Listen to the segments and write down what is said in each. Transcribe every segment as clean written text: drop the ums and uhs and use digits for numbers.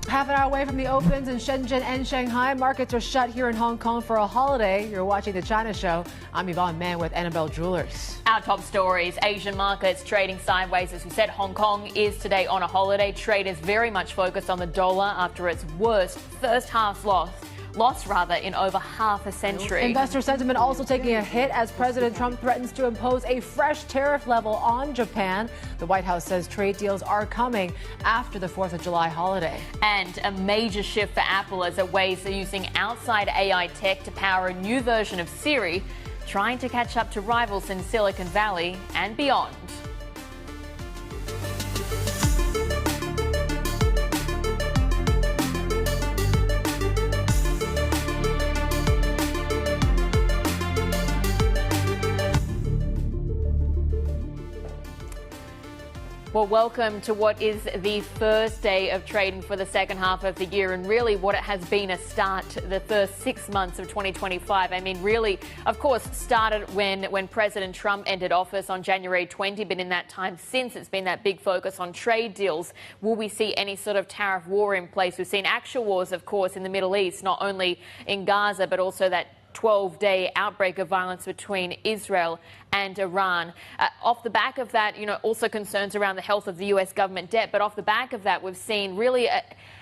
Half an hour away from the opens in Shenzhen and Shanghai. Markets are shut here in Hong Kong for a holiday. You're watching The China Show. I'm Yvonne Man with Annabelle Droulers. Our top stories, Asian markets trading sideways. As we said, Hong Kong is today on a holiday. Traders very much focused on the dollar after its worst first half loss in over half a century. Investor sentiment also taking a hit as President Trump threatens to impose a fresh tariff level on Japan. The White House says trade deals are coming after the 4th of July holiday. And a major shift for Apple as it weighs using outside AI tech to power a new version of Siri, trying to catch up to rivals in Silicon Valley and beyond. Well, welcome to what is the first day of trading for the second half of the year, and really what it has been a start to the first 6 months of 2025. I mean, really, of course, started when President Trump entered office on January 20, but in that time since, it's been that big focus on trade deals. Will we see any sort of tariff war in place? We've seen actual wars, of course, in the Middle East, not only in Gaza, but also that 12-day outbreak of violence between Israel and Iran. Off the back of that, also concerns around the health of the U.S. government debt. But off the back of that, we've seen really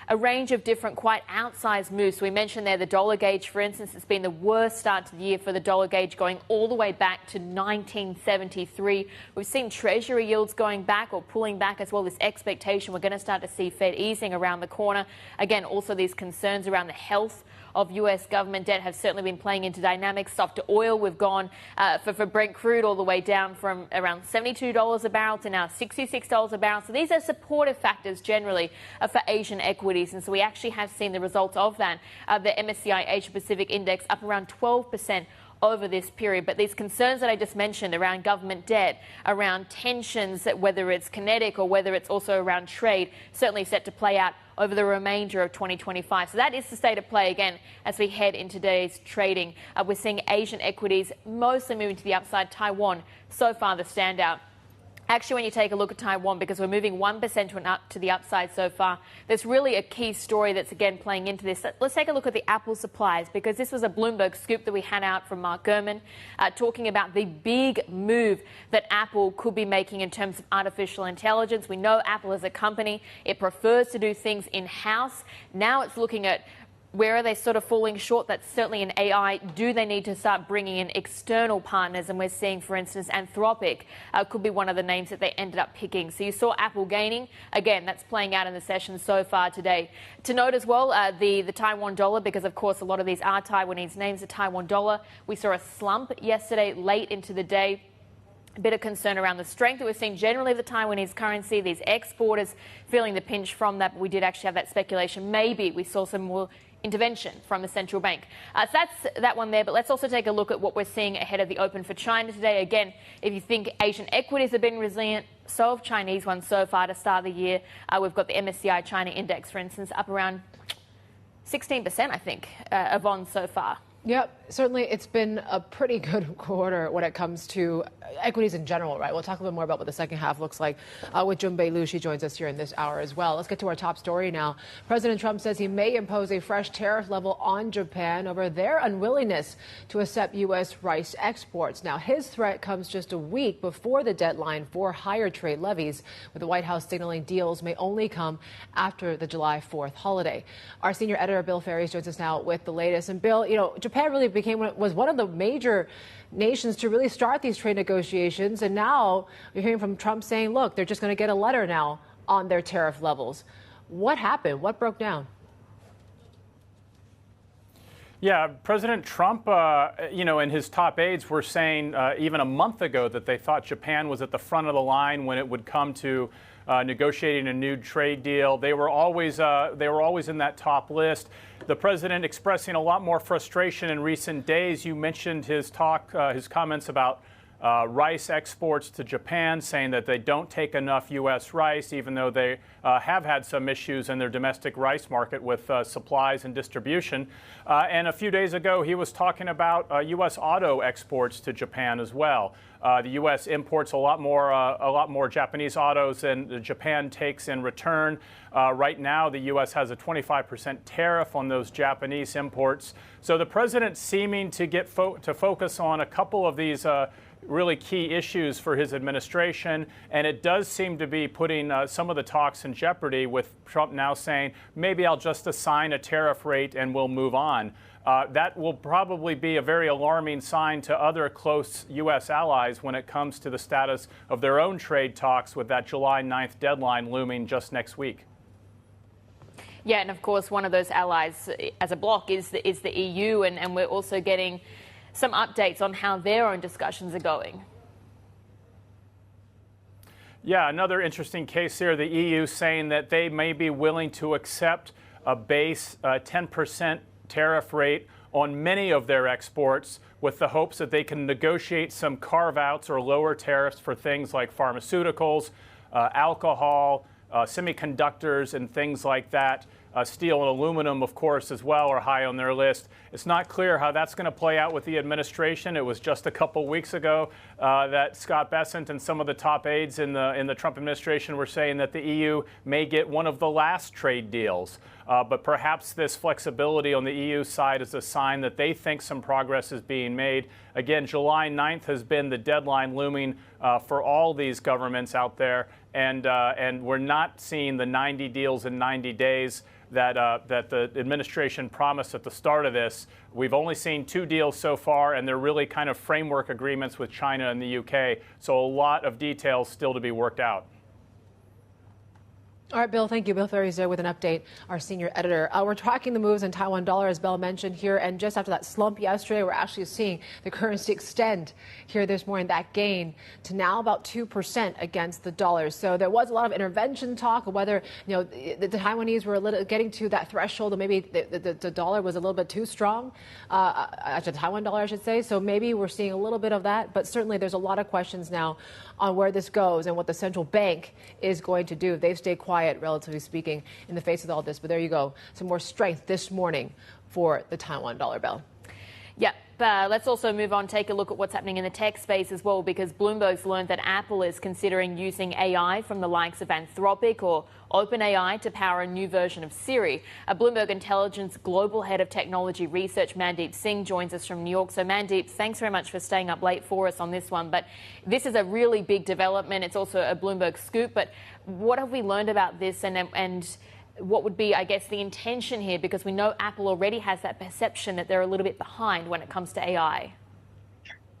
a range of different, quite outsized moves. So we mentioned there the dollar gauge, for instance. It's been the worst start to the year for the dollar gauge, going all the way back to 1973. We've seen Treasury yields going back or pulling back as well. This expectation we're going to start to see Fed easing around the corner. Again, also these concerns around the health of U.S. government debt have certainly been playing into dynamics. Softer oil, we've gone for Brent crude all the way down from around $72 a barrel to now $66 a barrel. So these are supportive factors generally for Asian equities. And so we actually have seen the results of that. The MSCI Asia Pacific Index up around 12% over this period. But these concerns that I just mentioned around government debt, around tensions, whether it's kinetic or whether it's also around trade, certainly set to play out over the remainder of 2025. So that is the state of play again as we head into today's trading. We're seeing Asian equities mostly moving to the upside. Taiwan, so far the standout. Actually, when you take a look at Taiwan, because we're moving 1% to the upside so far, there's really a key story that's, again, playing into this. Let's take a look at the Apple supplies, because this was a Bloomberg scoop that we had out from Mark Gurman, talking about the big move that Apple could be making in terms of artificial intelligence. We know Apple as a company, it prefers to do things in-house. Now it's looking at where are they sort of falling short? That's certainly in AI. Do they need to start bringing in external partners? And we're seeing, for instance, Anthropic could be one of the names that they ended up picking. So you saw Apple gaining. Again, that's playing out in the session so far today. To note as well, the Taiwan dollar, because, of course, a lot of these are Taiwanese names, the Taiwan dollar. We saw a slump yesterday late into the day. A bit of concern around the strength that we're seeing generally of the Taiwanese currency, these exporters feeling the pinch from that. But we did actually have that speculation. Maybe we saw some more intervention from the central bank. So that's that one there. But let's also take a look at what we're seeing ahead of the open for China today. Again, if you think Asian equities have been resilient, so have Chinese ones so far to start the year. We've got the MSCI China Index, for instance, up around 16%, I think, Yvonne, so far. Yep, certainly it's been a pretty good quarter when it comes to equities in general, right? We'll talk a little more about what the second half looks like with Junbei Liu. She joins us here in this hour as well. Let's get to our top story now. President Trump says he may impose a fresh tariff level on Japan over their unwillingness to accept U.S. rice exports. Now, his threat comes just a week before the deadline for higher trade levies, with the White House signaling deals may only come after the July 4th holiday. Our senior editor, Bill Ferries, joins us now with the latest. And Bill, Japan really was one of the major nations to really start these trade negotiations. And now you're hearing from Trump saying, look, they're just going to get a letter now on their tariff levels. What happened? What broke down? Yeah, President Trump, and his top aides were saying even a month ago that they thought Japan was at the front of the line when it would come to negotiating a new trade deal. They were always in that top list. The president expressing a lot more frustration in recent days. You mentioned his comments about rice exports to Japan, saying that they don't take enough U.S. rice, even though they have had some issues in their domestic rice market with supplies and distribution. And a few days ago, he was talking about U.S. auto exports to Japan as well. The U.S. imports a lot more Japanese autos than Japan takes in return. Right now, the U.S. has a 25% tariff on those Japanese imports. So the president seeming to get to focus on a couple of these really key issues for his administration, and it does seem to be putting some of the talks in jeopardy, with Trump now saying, maybe I'll just assign a tariff rate and we'll move on. That will probably be a very alarming sign to other close U.S. allies when it comes to the status of their own trade talks, with that July 9th deadline looming just next week. Yeah, and of course, one of those allies as a bloc is the EU, and we're also getting some updates on how their own discussions are going. Yeah, another interesting case here, the EU saying that they may be willing to accept a base 10% tariff rate on many of their exports, with the hopes that they can negotiate some carve-outs or lower tariffs for things like pharmaceuticals, alcohol, semiconductors, and things like that. Steel and aluminum, of course, as well, are high on their list. It's not clear how that's going to play out with the administration. It was just a couple weeks ago that Scott Bessent and some of the top aides in the Trump administration were saying that the EU may get one of the last trade deals. But perhaps this flexibility on the EU side is a sign that they think some progress is being made. Again, July 9th has been the deadline looming for all these governments out there, and we're not seeing the 90 deals in 90 days that the administration promised at the start of this. We've only seen 2 deals so far, and they're really kind of framework agreements with China and the UK. So a lot of details still to be worked out. All right, Bill, thank you. Bill Ferry's there with an update, our senior editor. We're tracking the moves in Taiwan dollar, as Bill mentioned here. And just after that slump yesterday, we're actually seeing the currency extend here this morning, that gain to now about 2% against the dollar. So there was a lot of intervention talk of whether, the Taiwanese were a little getting to that threshold, or maybe the dollar was a little bit too strong, the Taiwan dollar, I should say. So maybe we're seeing a little bit of that. But certainly there's a lot of questions now on where this goes and what the central bank is going to do. They've stayed quiet, relatively speaking, in the face of all this. But there you go. Some more strength this morning for the Taiwan dollar, Bell. Yeah. Let's also move on, take a look at what's happening in the tech space as well, because Bloomberg's learned that Apple is considering using AI from the likes of Anthropic or OpenAI to power a new version of Siri. A Bloomberg Intelligence Global Head of Technology Research, Mandeep Singh, joins us from New York. So Mandeep, thanks very much for staying up late for us on this one. But this is a really big development. It's also a Bloomberg scoop. But what have we learned about this, and what would be, I guess, the intention here? Because we know Apple already has that perception that they're a little bit behind when it comes to AI.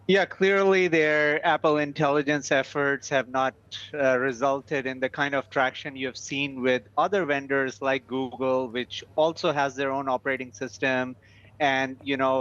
Yeah, clearly their Apple intelligence efforts have not resulted in the kind of traction you have seen with other vendors like Google, which also has their own operating system and,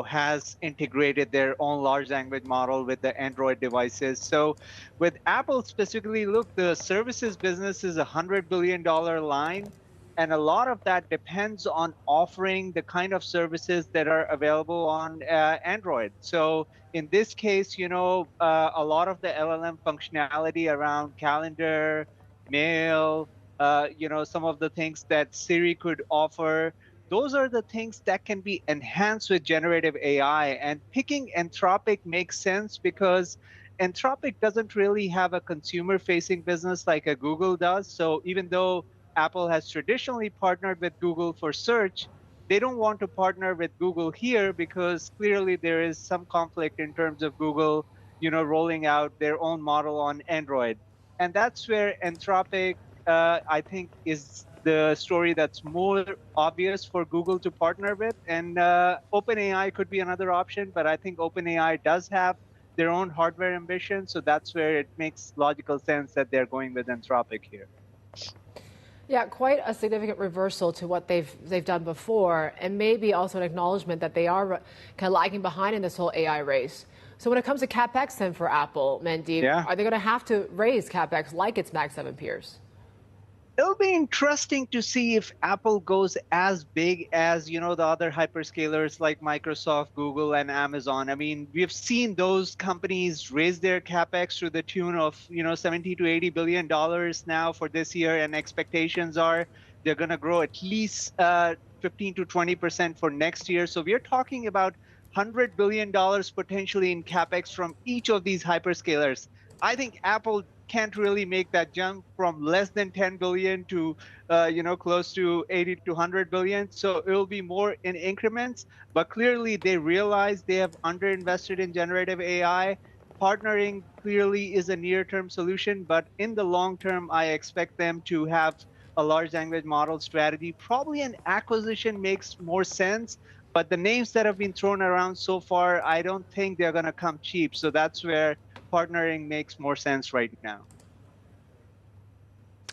has integrated their own large language model with the Android devices. So with Apple specifically, look, the services business is a $100 billion line. And a lot of that depends on offering the kind of services that are available on Android. So in this case, a lot of the LLM functionality around calendar, mail, some of the things that Siri could offer, those are the things that can be enhanced with generative AI. And picking Anthropic makes sense because Anthropic doesn't really have a consumer-facing business like a Google does. So even though Apple has traditionally partnered with Google for search, they don't want to partner with Google here because clearly there is some conflict in terms of Google, rolling out their own model on Android. And that's where Anthropic, I think, is the story that's more obvious for Google to partner with. And OpenAI could be another option, but I think OpenAI does have their own hardware ambition. So that's where it makes logical sense that they're going with Anthropic here. Yeah, quite a significant reversal to what they've done before, and maybe also an acknowledgement that they are kind of lagging behind in this whole AI race. So when it comes to CapEx then for Apple, Mandeep, Are they going to have to raise CapEx like its Mag 7 peers? It'll be interesting to see if Apple goes as big as, the other hyperscalers like Microsoft, Google, and Amazon. I mean, we've seen those companies raise their capex to the tune of, 70 to 80 billion dollars now for this year, and expectations are they're going to grow at least 15 to 20% for next year. So we're talking about $100 billion potentially in capex from each of these hyperscalers. I think Apple can't really make that jump from less than 10 billion to, close to 80 to 100 billion. So it will be more in increments. But clearly, they realize they have underinvested in generative AI. Partnering clearly is a near-term solution, but in the long term, I expect them to have a large language model strategy. Probably an acquisition makes more sense. But the names that have been thrown around so far, I don't think they're going to come cheap. So that's where partnering makes more sense right now.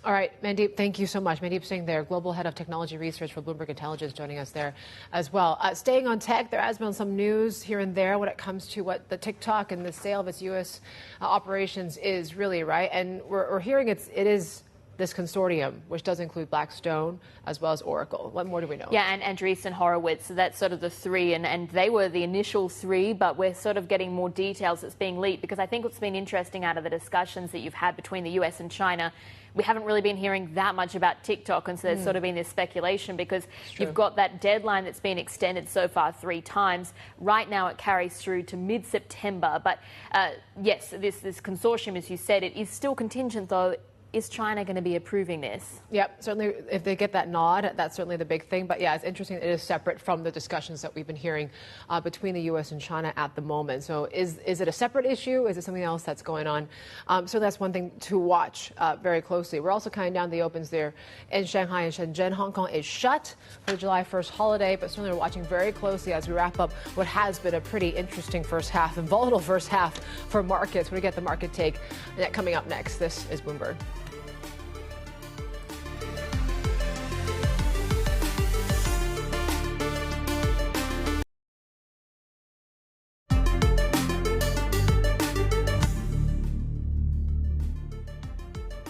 All right, Mandeep, thank you so much. Mandeep Singh there, Global Head of Technology Research for Bloomberg Intelligence, joining us there as well. Staying on tech, there has been some news here and there when it comes to what the TikTok and the sale of its U.S. operations is really, right? And we're hearing it is this consortium, which does include Blackstone as well as Oracle. What more do we know? Yeah, and Andreessen Horowitz, so that's sort of the three, and they were the initial three, but we're sort of getting more details that's being leaked, because I think what's been interesting out of the discussions that you've had between the US and China, we haven't really been hearing that much about TikTok, and so there's sort of been this speculation, because you've got that deadline that's been extended so far 3 times. Right now it carries through to mid-September, but yes, this consortium, as you said, it is still contingent, though. Is China going to be approving this? Yep, certainly if they get that nod, that's certainly the big thing. But yeah, it's interesting. It is separate from the discussions that we've been hearing between the U.S. and China at the moment. So is it a separate issue? Is it something else that's going on? So that's one thing to watch very closely. We're also counting down the opens there in Shanghai and Shenzhen. Hong Kong is shut for the July 1st holiday, but certainly we're watching very closely as we wrap up what has been a pretty interesting first half and volatile first half for markets. We get the market take coming up next. This is Bloomberg.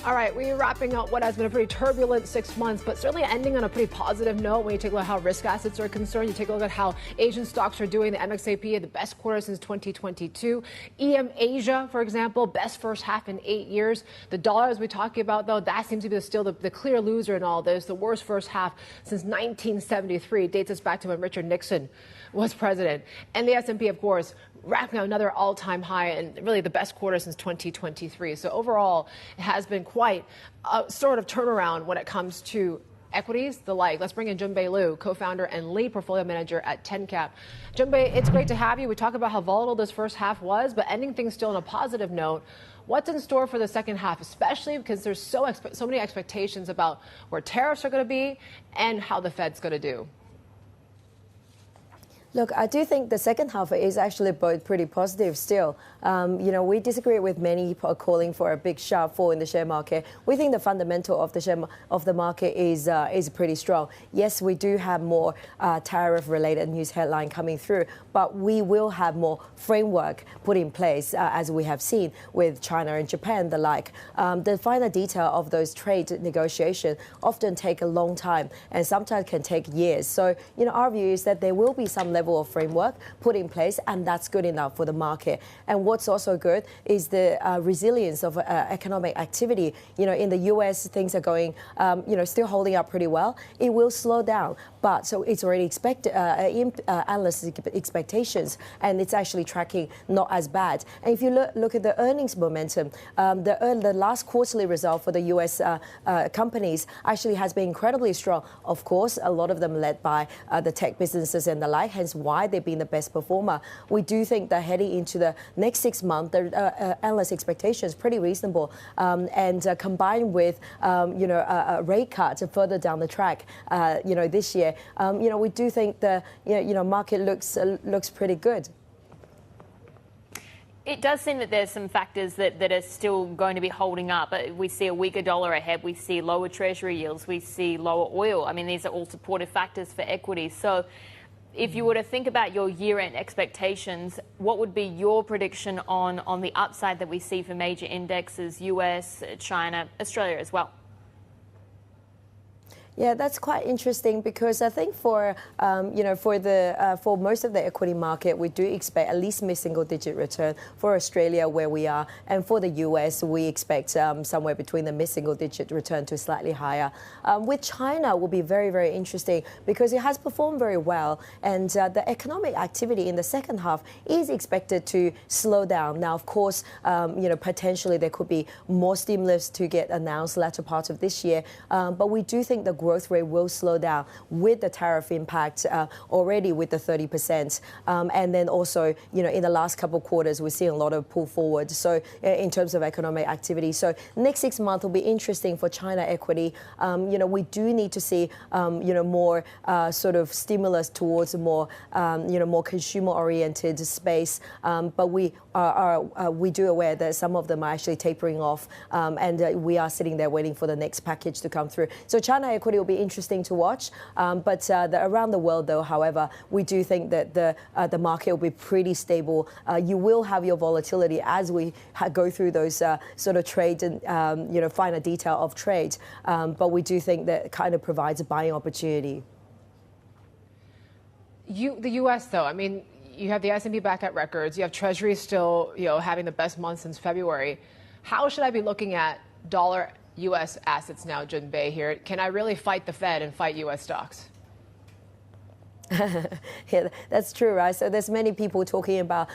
All right, we're wrapping up what has been a pretty turbulent 6 months, but certainly ending on a pretty positive note when you take a look at how risk assets are concerned. You take a look at how Asian stocks are doing. The MXAP had the best quarter since 2022. EM Asia, for example, best first half in 8 years. The dollar, as we talked about, though, that seems to be still the clear loser in all this. The worst first half since 1973. Dates us back to when Richard Nixon was president. And the S&P, of course, racking out another all-time high and really the best quarter since 2023. So overall, it has been quite a sort of turnaround when it comes to equities, the like. Let's bring in Junbei Liu, co-founder and lead portfolio manager at TenCap. Junbei, it's great to have you. We talk about how volatile this first half was, but ending things still on a positive note. What's in store for the second half, especially because there's so many expectations about where tariffs are going to be and how the Fed's going to do? Look, I do think the second half is actually both pretty positive still. We disagree with many calling for a big sharp fall in the share market. We think the fundamental of the market is pretty strong. Yes, we do have more tariff-related news headline coming through, but we will have more framework put in place, as we have seen with China and Japan, the like. The finer detail of those trade negotiations often take a long time and sometimes can take years. So, our view is that there will be some level of framework put in place, and that's good enough for the market. And what's also good is the resilience of economic activity. In the U.S., things are going, still holding up pretty well. It will slow down, but so it's already analyst expectations, and it's actually tracking not as bad. And if you look at the earnings momentum, the last quarterly result for the U.S. Companies actually has been incredibly strong. Of course, a lot of them led by the tech businesses and the like, hence why they've been the best performer. We do think that heading into the next 6 months, the analyst expectations pretty reasonable, and combined with a rate cut further down the track, this year, we do think the market looks pretty good. It does seem that there's some factors that are still going to be holding up. We see a weaker dollar ahead. We see lower Treasury yields. We see lower oil. I mean, these are all supportive factors for equities. So if you were to think about your year-end expectations, what would be your prediction on the upside that we see for major indexes, US, China, Australia as well? Yeah, that's quite interesting because I think for for most of the equity market, we do expect at least mid-single-digit return for Australia where we are, and for the US, we expect somewhere between the mid-single-digit return to slightly higher. With China, will be very, very interesting because it has performed very well, and the economic activity in the second half is expected to slow down. Now, of course, potentially there could be more stimulus to get announced latter part of this year, but we do think the growth rate will slow down with the tariff impact already with the 30%. And then also, in the last couple of quarters, we're seeing a lot of pull forward. So in terms of economic activity. So next 6 months will be interesting for China equity. We do need to see, more sort of stimulus towards a more, more consumer-oriented space. But we do aware that some of them are actually tapering off, and we are sitting there waiting for the next package to come through. So China equity will be interesting to watch. But around the world, though, however, we do think that the market will be pretty stable. You will have your volatility as we go through those sort of trade and finer detail of trade. But we do think that kind of provides a buying opportunity. The U.S., though, I mean, you have the S&P back at records. You have Treasury still, having the best month since February. How should I be looking at dollar U.S. assets now, Junbei, here? Can I really fight the Fed and fight U.S. stocks? Yeah, that's true, right? So there's many people talking about,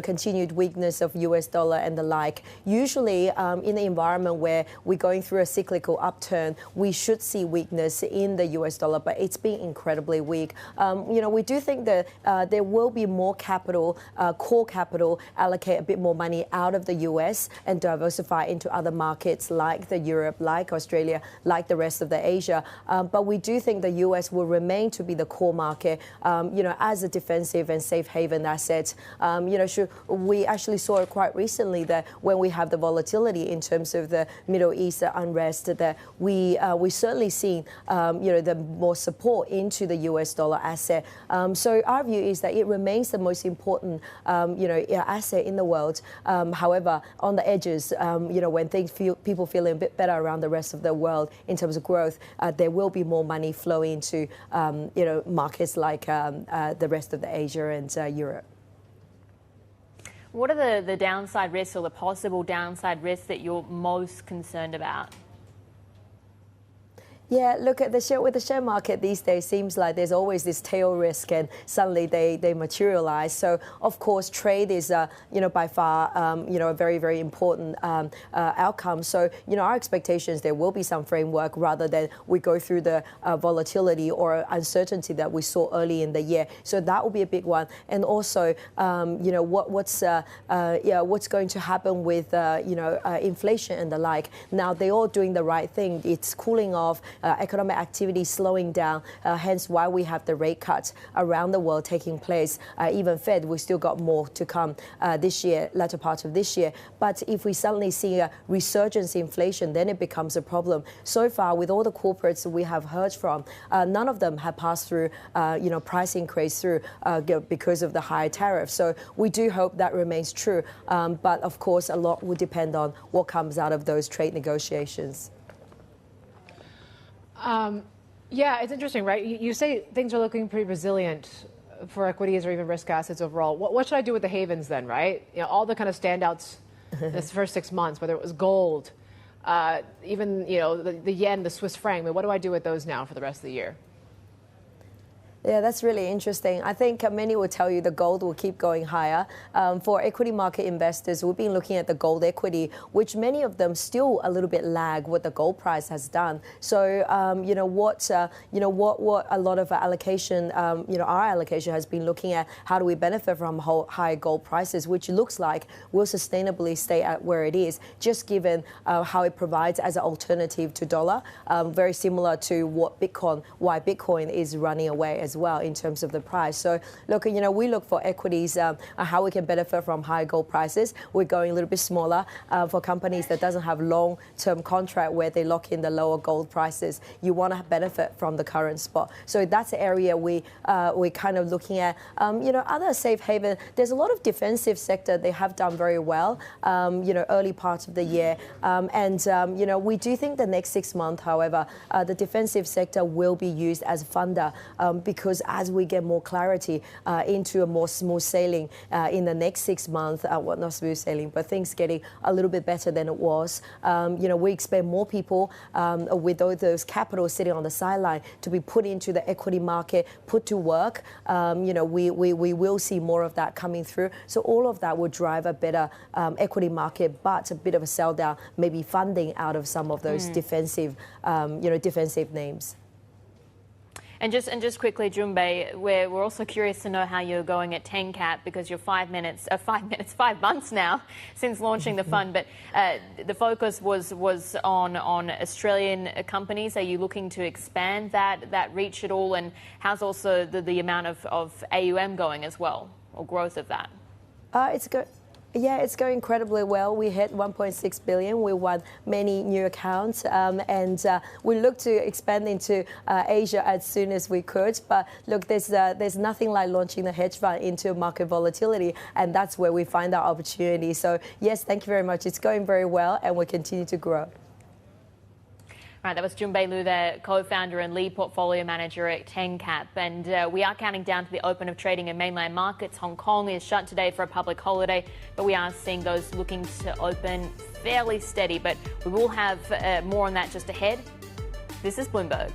continued weakness of US dollar and the like. Usually in the environment where we're going through a cyclical upturn, we should see weakness in the US dollar, but it's been incredibly weak. We do think that there will be more capital, core capital, allocate a bit more money out of the US and diversify into other markets like the Europe, like Australia, like the rest of the Asia. But we do think the US will remain to be the core market. As a defensive and safe haven asset. We actually saw it quite recently that when we have the volatility in terms of the Middle East unrest, that we certainly seen the more support into the US dollar asset. So our view is that it remains the most important asset in the world. However, on the edges, when people feeling a bit better around the rest of the world in terms of growth, there will be more money flowing into markets like the rest of the Asia and Europe. What are the downside risks or the possible downside risks that you're most concerned about? Yeah, look at with the share market these days, seems like there's always this tail risk, and suddenly they materialize. So of course, trade is by far a very, very important outcome. So our expectations there will be some framework rather than we go through the volatility or uncertainty that we saw early in the year. So that will be a big one. And also what's going to happen with inflation and the like. Now they're all doing the right thing. It's cooling off. Economic activity slowing down, hence why we have the rate cuts around the world taking place. Even Fed, we still got more to come this year, latter part of this year. But if we suddenly see a resurgence in inflation, then it becomes a problem. So far, with all the corporates we have heard from, none of them have passed through, price increase through because of the higher tariff. So we do hope that remains true. But of course, a lot will depend on what comes out of those trade negotiations. Yeah, it's interesting, right? You say things are looking pretty resilient for equities or even risk assets overall. What should I do with the havens then, right? All the kind of standouts this first 6 months, whether it was gold, even the yen, the Swiss franc. I mean, what do I do with those now for the rest of the year? Yeah, that's really interesting. I think many will tell you the gold will keep going higher. For equity market investors, we've been looking at the gold equity, which many of them still a little bit lag what the gold price has done. So, what a lot of allocation, our allocation has been looking at how do we benefit from high gold prices, which looks like will sustainably stay at where it is, just given how it provides as an alternative to dollar, very similar to why Bitcoin is running away as well in terms of the price. So look, we look for equities, how we can benefit from high gold prices. We're going a little bit smaller for companies that doesn't have long-term contract where they lock in the lower gold prices. You want to benefit from the current spot. So that's the area we're kind of looking at. Other safe haven, there's a lot of defensive sector. They have done very well, early part of the year. We do think the next 6 months, however, the defensive sector will be used as funder because as we get more clarity into a more smooth sailing in the next 6 months, not smooth sailing, but things getting a little bit better than it was. We expect more people with all those capital sitting on the sideline to be put into the equity market, put to work. We will see more of that coming through. So all of that will drive a better equity market, but a bit of a sell down, maybe funding out of some of those defensive names. And just quickly, Junbei, we're also curious to know how you're going at 10 cap because you're 5 months now since launching the fund. But the focus was on Australian companies. Are you looking to expand that reach at all? And how's also the amount of AUM going as well, or growth of that? It's good. Yeah, it's going incredibly well. We hit 1.6 billion. We won many new accounts, and we look to expand into Asia as soon as we could. But look, there's nothing like launching the hedge fund into market volatility, and that's where we find our opportunity. So yes, thank you very much. It's going very well, and we continue to grow. Right, that was Junbei Liu there, co-founder and lead portfolio manager at 10cap. And we are counting down to the open of trading in mainland markets. Hong Kong is shut today for a public holiday, but we are seeing those looking to open fairly steady. But we will have more on that just ahead. This is Bloomberg.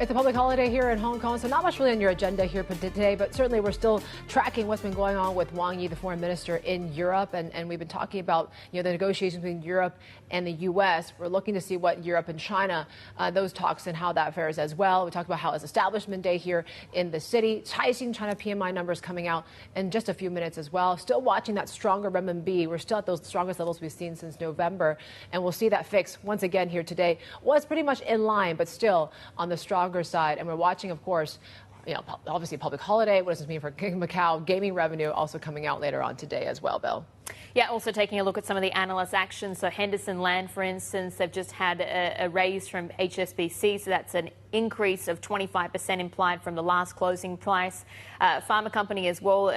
It's a public holiday here in Hong Kong, so not much really on your agenda here today, but certainly we're still tracking what's been going on with Wang Yi, the foreign minister in Europe, and we've been talking about the negotiations between Europe and the U.S. We're looking to see what Europe and China, those talks and how that fares as well. We talked about how it's Establishment Day here in the city. Caixin China PMI numbers coming out in just a few minutes as well. Still watching that stronger renminbi. We're still at those strongest levels we've seen since November, and we'll see that fix once again here today. Was pretty much in line, but still on the stronger side. And we're watching, of course, obviously public holiday. What does this mean for Macau? Gaming revenue also coming out later on today as well, Bill. Yeah, also taking a look at some of the analyst actions. So Henderson Land, for instance, they've just had a raise from HSBC. So that's an increase of 25% implied from the last closing price. Pharma company as well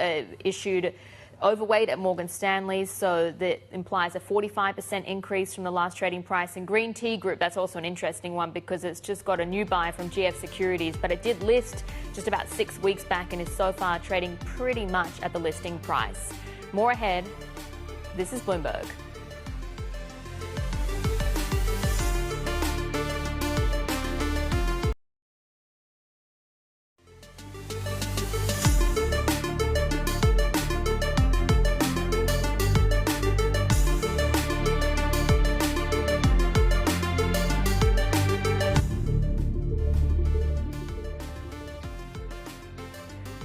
issued overweight at Morgan Stanley, so that implies a 45% increase from the last trading price. And Green Tea Group, that's also an interesting one because it's just got a new buy from GF Securities, but it did list just about 6 weeks back and is so far trading pretty much at the listing price. More ahead. This is Bloomberg.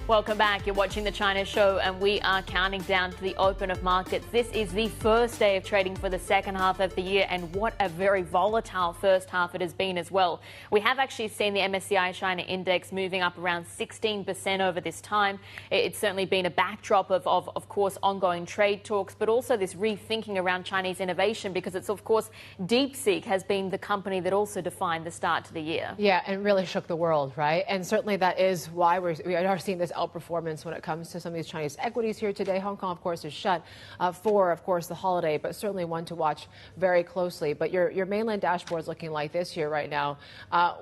Welcome back. You're watching the China Show and we are counting down to the open of markets. This is the first day of trading for the second half of the year, and what a very volatile first half it has been as well. We have actually seen the MSCI China Index moving up around 16% over this time. It's certainly been a backdrop of course, ongoing trade talks, but also this rethinking around Chinese innovation because it's, of course, DeepSeek has been the company that also defined the start to the year. Yeah, and really shook the world, right? And certainly that is why we are seeing this outperformance when it comes to some of these Chinese equities here today. Hong Kong, of course, is shut for, of course, the holiday, but certainly one to watch very closely. But your mainland dashboard is looking like this here right now.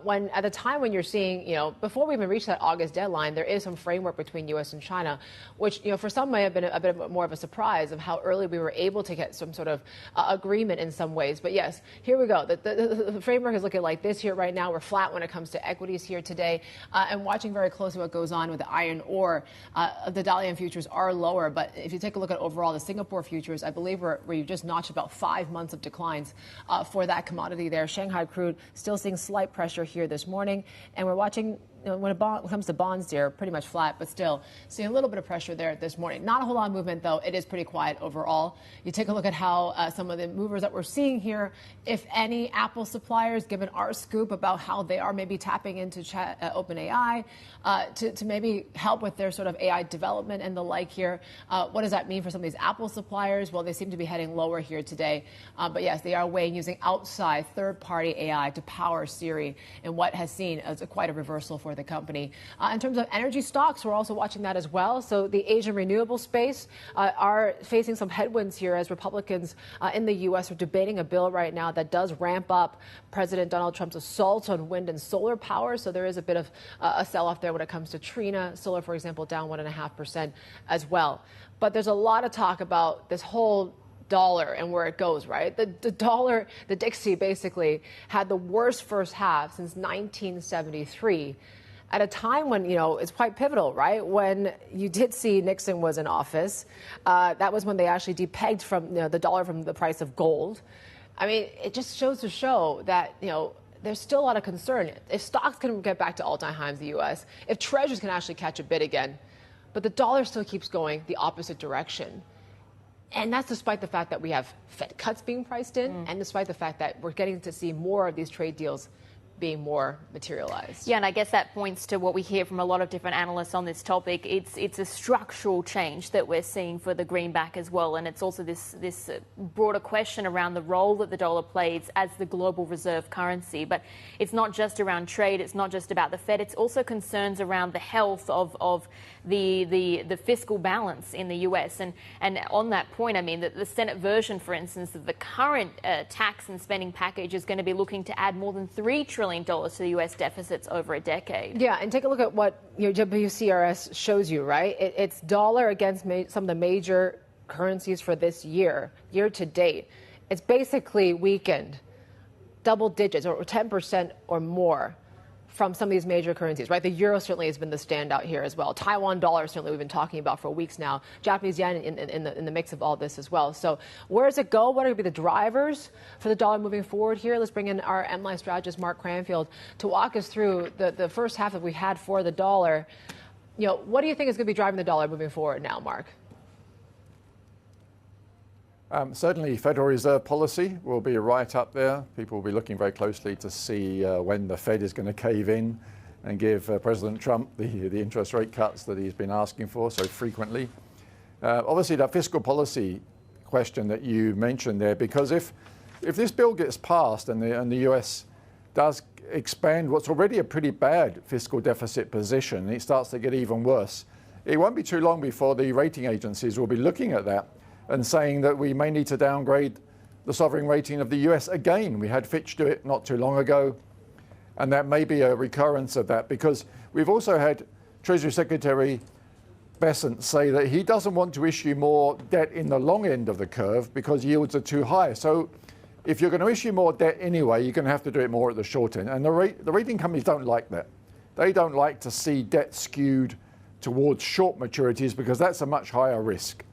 When at the time when you're seeing, before we even reach that August deadline, there is some framework between U.S. and China, which, for some may have been a bit more of a surprise of how early we were able to get some sort of agreement in some ways. But yes, here we go. The framework is looking like this here right now. We're flat when it comes to equities here today, and watching very closely what goes on with the iron ore. The Dalio futures are lower, but if you take a look at overall the Singapore futures, I believe we've just notched about 5 months of declines for that commodity there. Shanghai crude still seeing slight pressure here this morning, and we're watching when it comes to bonds here, pretty much flat, but still seeing a little bit of pressure there this morning. Not a whole lot of movement, though. It is pretty quiet overall. You take a look at how some of the movers that we're seeing here, if any, Apple suppliers, given our scoop about how they are maybe tapping into OpenAI to maybe help with their sort of AI development and the like here. What does that mean for some of these Apple suppliers? Well, they seem to be heading lower here today. But yes, they are weighing using outside third-party AI to power Siri in what has seen as quite a reversal for the company. In terms of energy stocks, we're also watching that as well. So the Asian renewable space are facing some headwinds here as Republicans in the U.S. are debating a bill right now that does ramp up President Donald Trump's assault on wind and solar power. So there is a bit of a sell-off there when it comes to Trina. Solar, for example, down 1.5% as well. But there's a lot of talk about this whole dollar and where it goes, right? The dollar, the Dixie basically had the worst first half since 1973 at a time when, it's quite pivotal, right? When you did see Nixon was in office, that was when they actually depegged from the dollar from the price of gold. I mean, it just shows to show that, there's still a lot of concern. If stocks can get back to all-time highs in the U.S., if treasuries can actually catch a bid again, but the dollar still keeps going the opposite direction. And that's despite the fact that we have Fed cuts being priced in, and despite the fact that we're getting to see more of these trade deals being more materialized. Yeah, and I guess that points to what we hear from a lot of different analysts on this topic. It's a structural change that we're seeing for the greenback as well, and it's also this broader question around the role that the dollar plays as the global reserve currency. But it's not just around trade, it's not just about the Fed, it's also concerns around the health of the fiscal balance in the US. And on that point, I mean, the Senate version, for instance, of the current tax and spending package is going to be looking to add more than $3 trillion to the U.S. deficits over a decade. Yeah, and take a look at what your WCRS shows you, right? It's dollar against some of the major currencies for this year to date. It's basically weakened double digits or 10% or more from some of these major currencies, right? The euro certainly has been the standout here as well. Taiwan dollar, certainly we've been talking about for weeks now. Japanese yen in the mix of all this as well. So where does it go? What are going to be the drivers for the dollar moving forward here? Let's bring in our MLive strategist, Mark Cranfield, to walk us through the first half that we had for the dollar. What do you think is going to be driving the dollar moving forward now, Mark? Certainly, Federal Reserve policy will be right up there. People will be looking very closely to see when the Fed is going to cave in and give President Trump the interest rate cuts that he's been asking for so frequently. Obviously, that fiscal policy question that you mentioned there, because if this bill gets passed and the U.S. does expand what's already a pretty bad fiscal deficit position, and it starts to get even worse, it won't be too long before the rating agencies will be looking at that and saying that we may need to downgrade the sovereign rating of the US again. We had Fitch do it not too long ago, and that may be a recurrence of that, because we've also had Treasury Secretary Bessent say that he doesn't want to issue more debt in the long end of the curve because yields are too high. So if you're going to issue more debt anyway, you're going to have to do it more at the short end. And the rating companies don't like that. They don't like to see debt skewed towards short maturities because that's a much higher risk.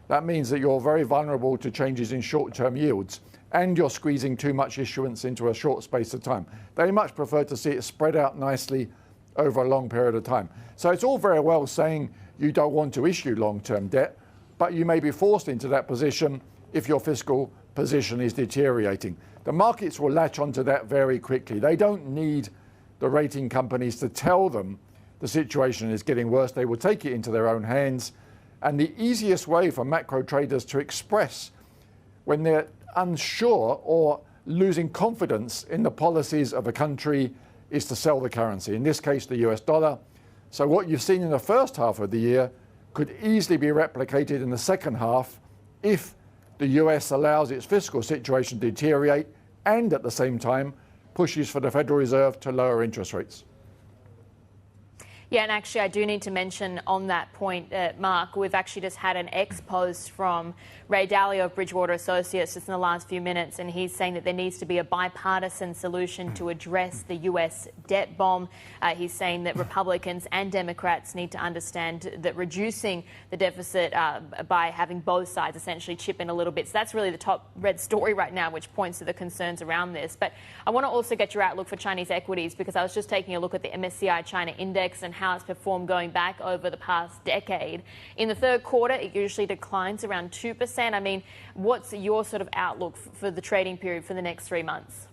That means that you're very vulnerable to changes in short-term yields, and you're squeezing too much issuance into a short space of time. They much prefer to see it spread out nicely over a long period of time. So it's all very well saying you don't want to issue long-term debt, but you may be forced into that position if your fiscal position is deteriorating. The markets will latch onto that very quickly. They don't need the rating companies to tell them the situation is getting worse. They will take it into their own hands. And the easiest way for macro traders to express when they're unsure or losing confidence in the policies of a country is to sell the currency, in this case, the US dollar. So what you've seen in the first half of the year could easily be replicated in the second half if the US allows its fiscal situation to deteriorate and at the same time pushes for the Federal Reserve to lower interest rates. Yeah, and actually I do need to mention on that point, Mark, we've actually just had an ex-post from Ray Dalio of Bridgewater Associates just in the last few minutes, and he's saying that there needs to be a bipartisan solution to address the US debt bomb. He's saying that Republicans and Democrats need to understand that reducing the deficit by having both sides essentially chip in a little bit. So that's really the top red story right now, which points to the concerns around this. But I want to also get your outlook for Chinese equities, because I was just taking a look at the MSCI China Index and how it's performed going back over the past decade. In the third quarter, it usually declines around 2%. I mean, what's your sort of outlook for the trading period for the next 3 months?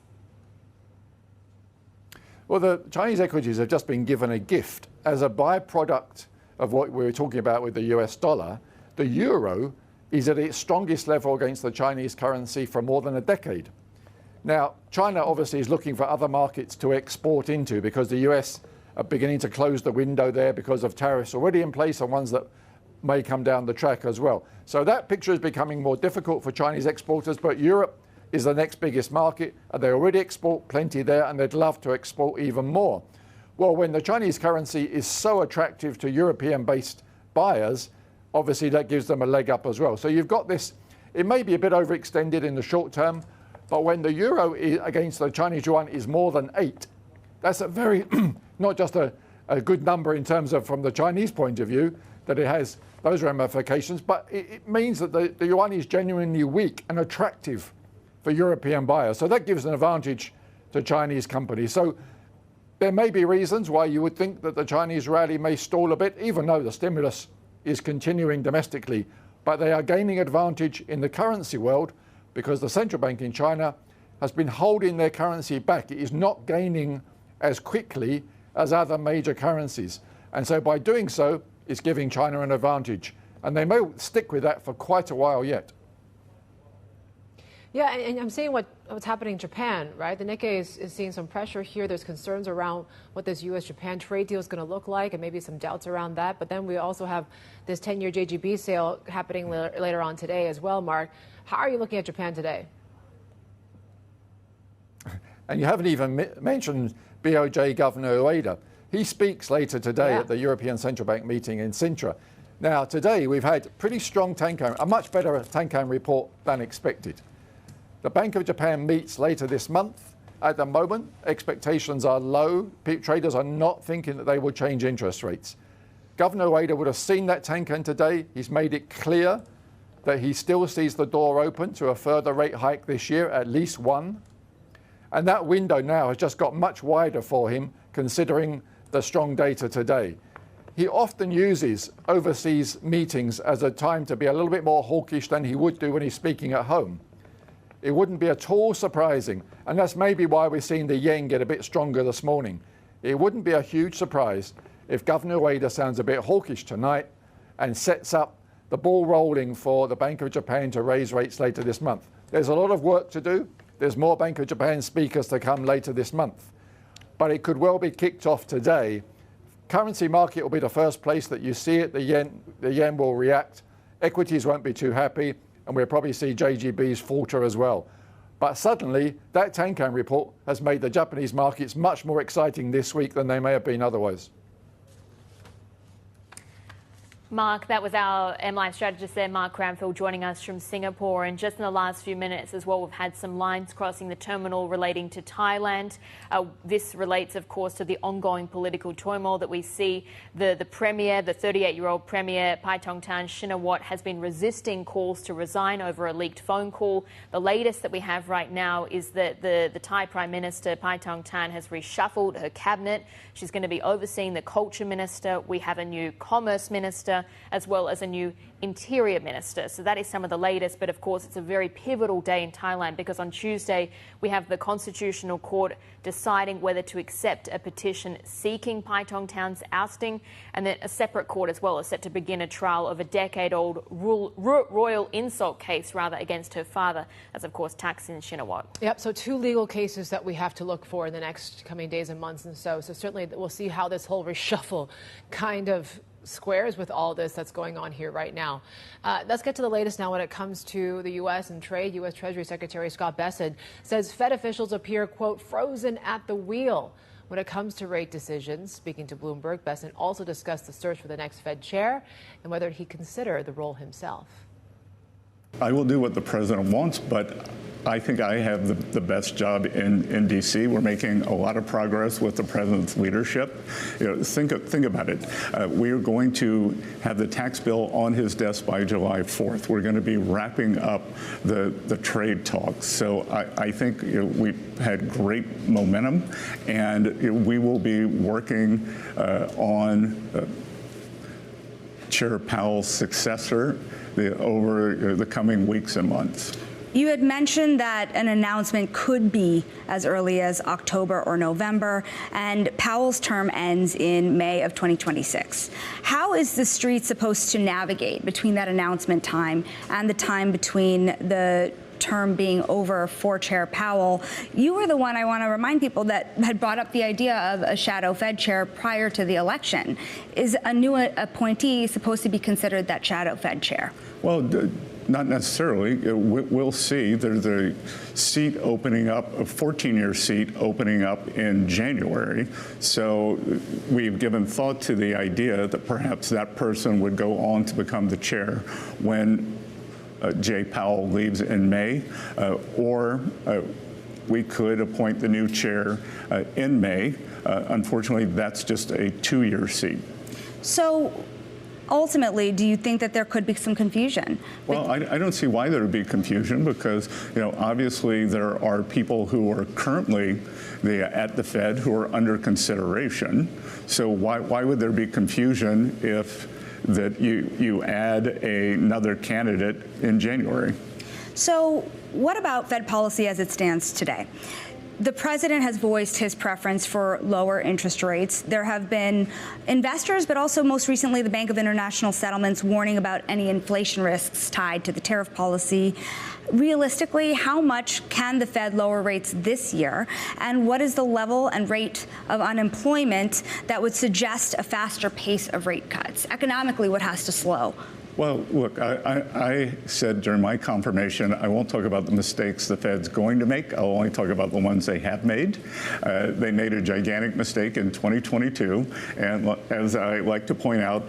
Well, the Chinese equities have just been given a gift as a byproduct of what we were talking about with the US dollar. The euro is at its strongest level against the Chinese currency for more than a decade. Now, China obviously is looking for other markets to export into because the US are beginning to close the window there because of tariffs already in place and ones that may come down the track as well. So that picture is becoming more difficult for Chinese exporters, but Europe is the next biggest market, and they already export plenty there, and they'd love to export even more. Well, when the Chinese currency is so attractive to European-based buyers, obviously that gives them a leg up as well. So you've got this, it may be a bit overextended in the short term, but when the euro against the Chinese yuan is more than 8, that's a very, not just a good number in terms of from the Chinese point of view, that it has those ramifications, but it means that the yuan is genuinely weak and attractive for European buyers. So that gives an advantage to Chinese companies. So there may be reasons why you would think that the Chinese rally may stall a bit, even though the stimulus is continuing domestically, but they are gaining advantage in the currency world because the central bank in China has been holding their currency back. It is not gaining as quickly as other major currencies. And so by doing so, it's giving China an advantage. And they may stick with that for quite a while yet. Yeah, and I'm seeing what's happening in Japan, right? The Nikkei is seeing some pressure here. There's concerns around what this U.S.-Japan trade deal is going to look like, and maybe some doubts around that. But then we also have this 10-year JGB sale happening later on today as well, Mark. How are you looking at Japan today? And you haven't even mentioned BOJ Governor Ueda. He speaks later today at the European Central Bank meeting in Sintra. Now, today we've had pretty strong Tankan, a much better Tankan report than expected. The Bank of Japan meets later this month. At the moment, expectations are low. Traders are not thinking that they will change interest rates. Governor Ueda would have seen that Tankan today. He's made it clear that he still sees the door open to a further rate hike this year, at least one. And that window now has just got much wider for him, considering the strong data today. He often uses overseas meetings as a time to be a little bit more hawkish than he would do when he's speaking at home. It wouldn't be at all surprising, and that's maybe why we're seeing the yen get a bit stronger this morning. It wouldn't be a huge surprise if Governor Ueda sounds a bit hawkish tonight and sets up the ball rolling for the Bank of Japan to raise rates later this month. There's a lot of work to do. There's more Bank of Japan speakers to come later this month. But it could well be kicked off today. Currency market will be the first place that you see it. The yen will react. Equities won't be too happy, and we'll probably see JGBs falter as well. But suddenly, that Tankan report has made the Japanese markets much more exciting this week than they may have been otherwise. Mark, that was our M-Line strategist there, Mark Cranfield, joining us from Singapore. And just in the last few minutes as well, we've had some lines crossing the terminal relating to Thailand. This relates, of course, to the ongoing political turmoil that we see. The Premier, the 38-year-old Premier Paetongtarn Shinawatra, has been resisting calls to resign over a leaked phone call. The latest that we have right now is that the Thai Prime Minister Paetongtarn has reshuffled her cabinet. She's going to be overseeing the Culture Minister. We have a new Commerce Minister, as well as a new Interior Minister. So that is some of the latest. But of course, it's a very pivotal day in Thailand because on Tuesday, we have the Constitutional Court deciding whether to accept a petition seeking Paetongtarn's ousting. And then a separate court as well is set to begin a trial of a decade-old royal insult case, against her father, as of course Thaksin Shinawatra. Yep, so 2 legal cases that we have to look for in the next coming days and months and so certainly we'll see how this whole reshuffle kind of squares with all this that's going on here right now. Let's get to the latest now when it comes to the U.S. and trade. U.S. Treasury Secretary Scott Bessent says Fed officials appear, quote, frozen at the wheel when it comes to rate decisions. Speaking to Bloomberg, Bessent also discussed the search for the next Fed chair and whether he'd consider the role himself. I will do what the president wants, but I think I have the best job in D.C. We're making a lot of progress with the president's leadership. Think about it. We are going to have the tax bill on his desk by July 4th. We're going to be wrapping up the trade talks. So I think we've had great momentum, and we will be working on Chair Powell's successor over the coming weeks and months. You had mentioned that an announcement could be as early as October or November, and Powell's term ends in May of 2026. How is the street supposed to navigate between that announcement time and the time between the term being over for Chair Powell? You were the one, I want to remind people, that had brought up the idea of a shadow Fed chair prior to the election. Is a new appointee supposed to be considered that shadow Fed chair? Well, not necessarily. We'll see. There's a seat opening up, a 14-year seat opening up in January. So we've given thought to the idea that perhaps that person would go on to become the chair when Jay Powell leaves in May, or we could appoint the new chair in May. Unfortunately, that's just a 2-year seat. So ultimately, do you think that there could be some confusion? Well, I don't see why there would be confusion, because obviously there are people who are currently at the Fed who are under consideration. So why would there be confusion if that you add another candidate in January? So what about Fed policy as it stands today? The president has voiced his preference for lower interest rates. There have been investors, but also most recently the Bank of International Settlements, warning about any inflation risks tied to the tariff policy. Realistically, how much can the Fed lower rates this year? And what is the level and rate of unemployment that would suggest a faster pace of rate cuts? Economically, what has to slow? Well, look, I said during my confirmation, I won't talk about the mistakes the Fed's going to make. I'll only talk about the ones they have made. They made a gigantic mistake in 2022. And as I like to point out,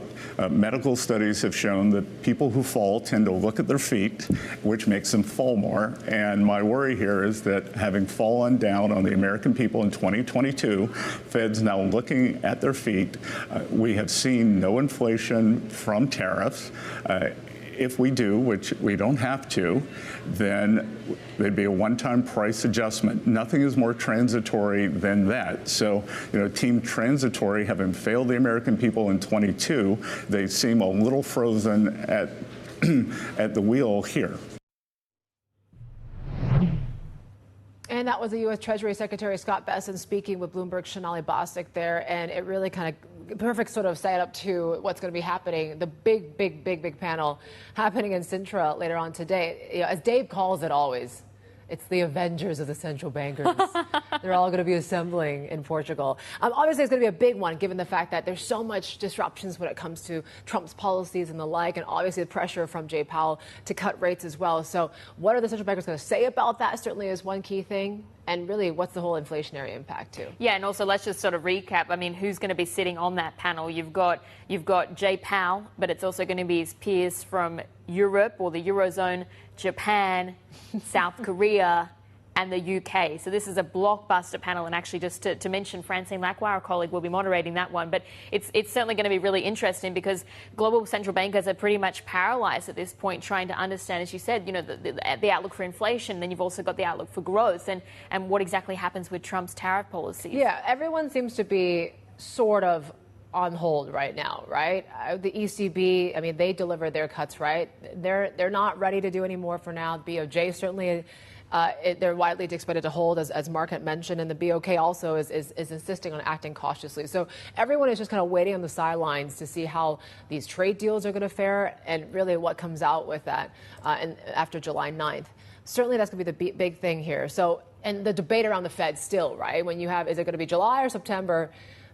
medical studies have shown that people who fall tend to look at their feet, which makes them fall more. And my worry here is that having fallen down on the American people in 2022, Fed's now looking at their feet. We have seen no inflation from tariffs. If we do, which we don't have to, then there'd be a one-time price adjustment. Nothing is more transitory than that. So, Team Transitory, having failed the American people in 22, they seem a little frozen at the wheel here. And that was the U.S. Treasury Secretary Scott Bessent speaking with Bloomberg's Sonali Basak there, and it really kind of perfect sort of setup to what's going to be happening, the big panel happening in Sintra later on today. As Dave calls it always, it's the Avengers of the central bankers. They're all going to be assembling in Portugal. Obviously, it's going to be a big one, given the fact that there's so much disruptions when it comes to Trump's policies and the like, and obviously the pressure from Jay Powell to cut rates as well. So what are the central bankers going to say about that? Certainly is one key thing. And really, what's the whole inflationary impact, too? Yeah, and also let's just sort of recap. I mean, who's going to be sitting on that panel? You've got Jay Powell, but it's also going to be his peers from Europe or the Eurozone, Japan, South Korea, and the UK. So this is a blockbuster panel. And actually, just to mention, Francine Lacroix, our colleague, will be moderating that one. But it's certainly going to be really interesting, because global central bankers are pretty much paralyzed at this point, trying to understand, as you said, the outlook for inflation. Then you've also got the outlook for growth and what exactly happens with Trump's tariff policies. Yeah, everyone seems to be sort of on hold right now, right? The ECB, I mean, they delivered their cuts, right? They're not ready to do any more for now. BOJ certainly. They're widely expected to hold, as Mark had mentioned, and the BOK also is insisting on acting cautiously. So everyone is just kind of waiting on the sidelines to see how these trade deals are going to fare and really what comes out with that after July 9th. Certainly that's going to be the big thing here. So, and the debate around the Fed still, right? When you have, is it going to be July or September?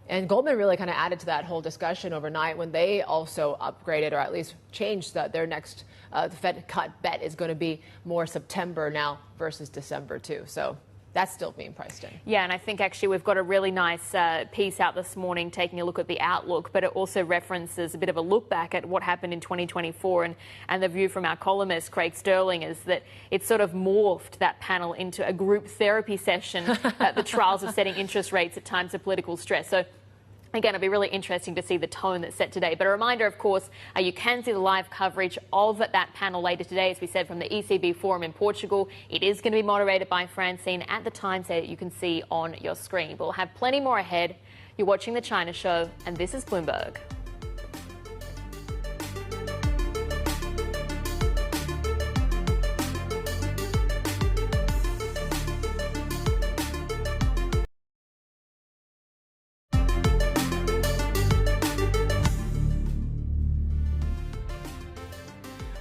And Goldman really kind of added to that whole discussion overnight when they also upgraded, or at least changed their next the Fed cut bet is going to be more September now versus December too. So That's still being priced in. Yeah, and I think actually we've got a really nice piece out this morning taking a look at the outlook, but it also references a bit of a look back at what happened in 2024. And the view from our columnist, Craig Sterling, is that it sort of morphed that panel into a group therapy session at the trials of setting interest rates at times of political stress. So again, it'll be really interesting to see the tone that's set today. But a reminder, of course, you can see the live coverage of that panel later today, as we said, from the ECB forum in Portugal. It is going to be moderated by Francine at the time that you can see on your screen. We'll have plenty more ahead. You're watching The China Show, and this is Bloomberg.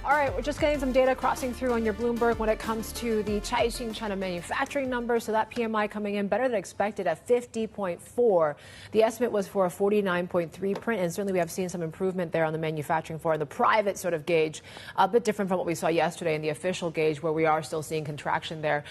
All right, we're just getting some data crossing through on your Bloomberg when it comes to the Caixin China manufacturing numbers. So that PMI coming in better than expected at 50.4. The estimate was for a 49.3 print, and certainly we have seen some improvement there on the manufacturing floor. The private sort of gauge, a bit different from what we saw yesterday in the official gauge, where we are still seeing contraction there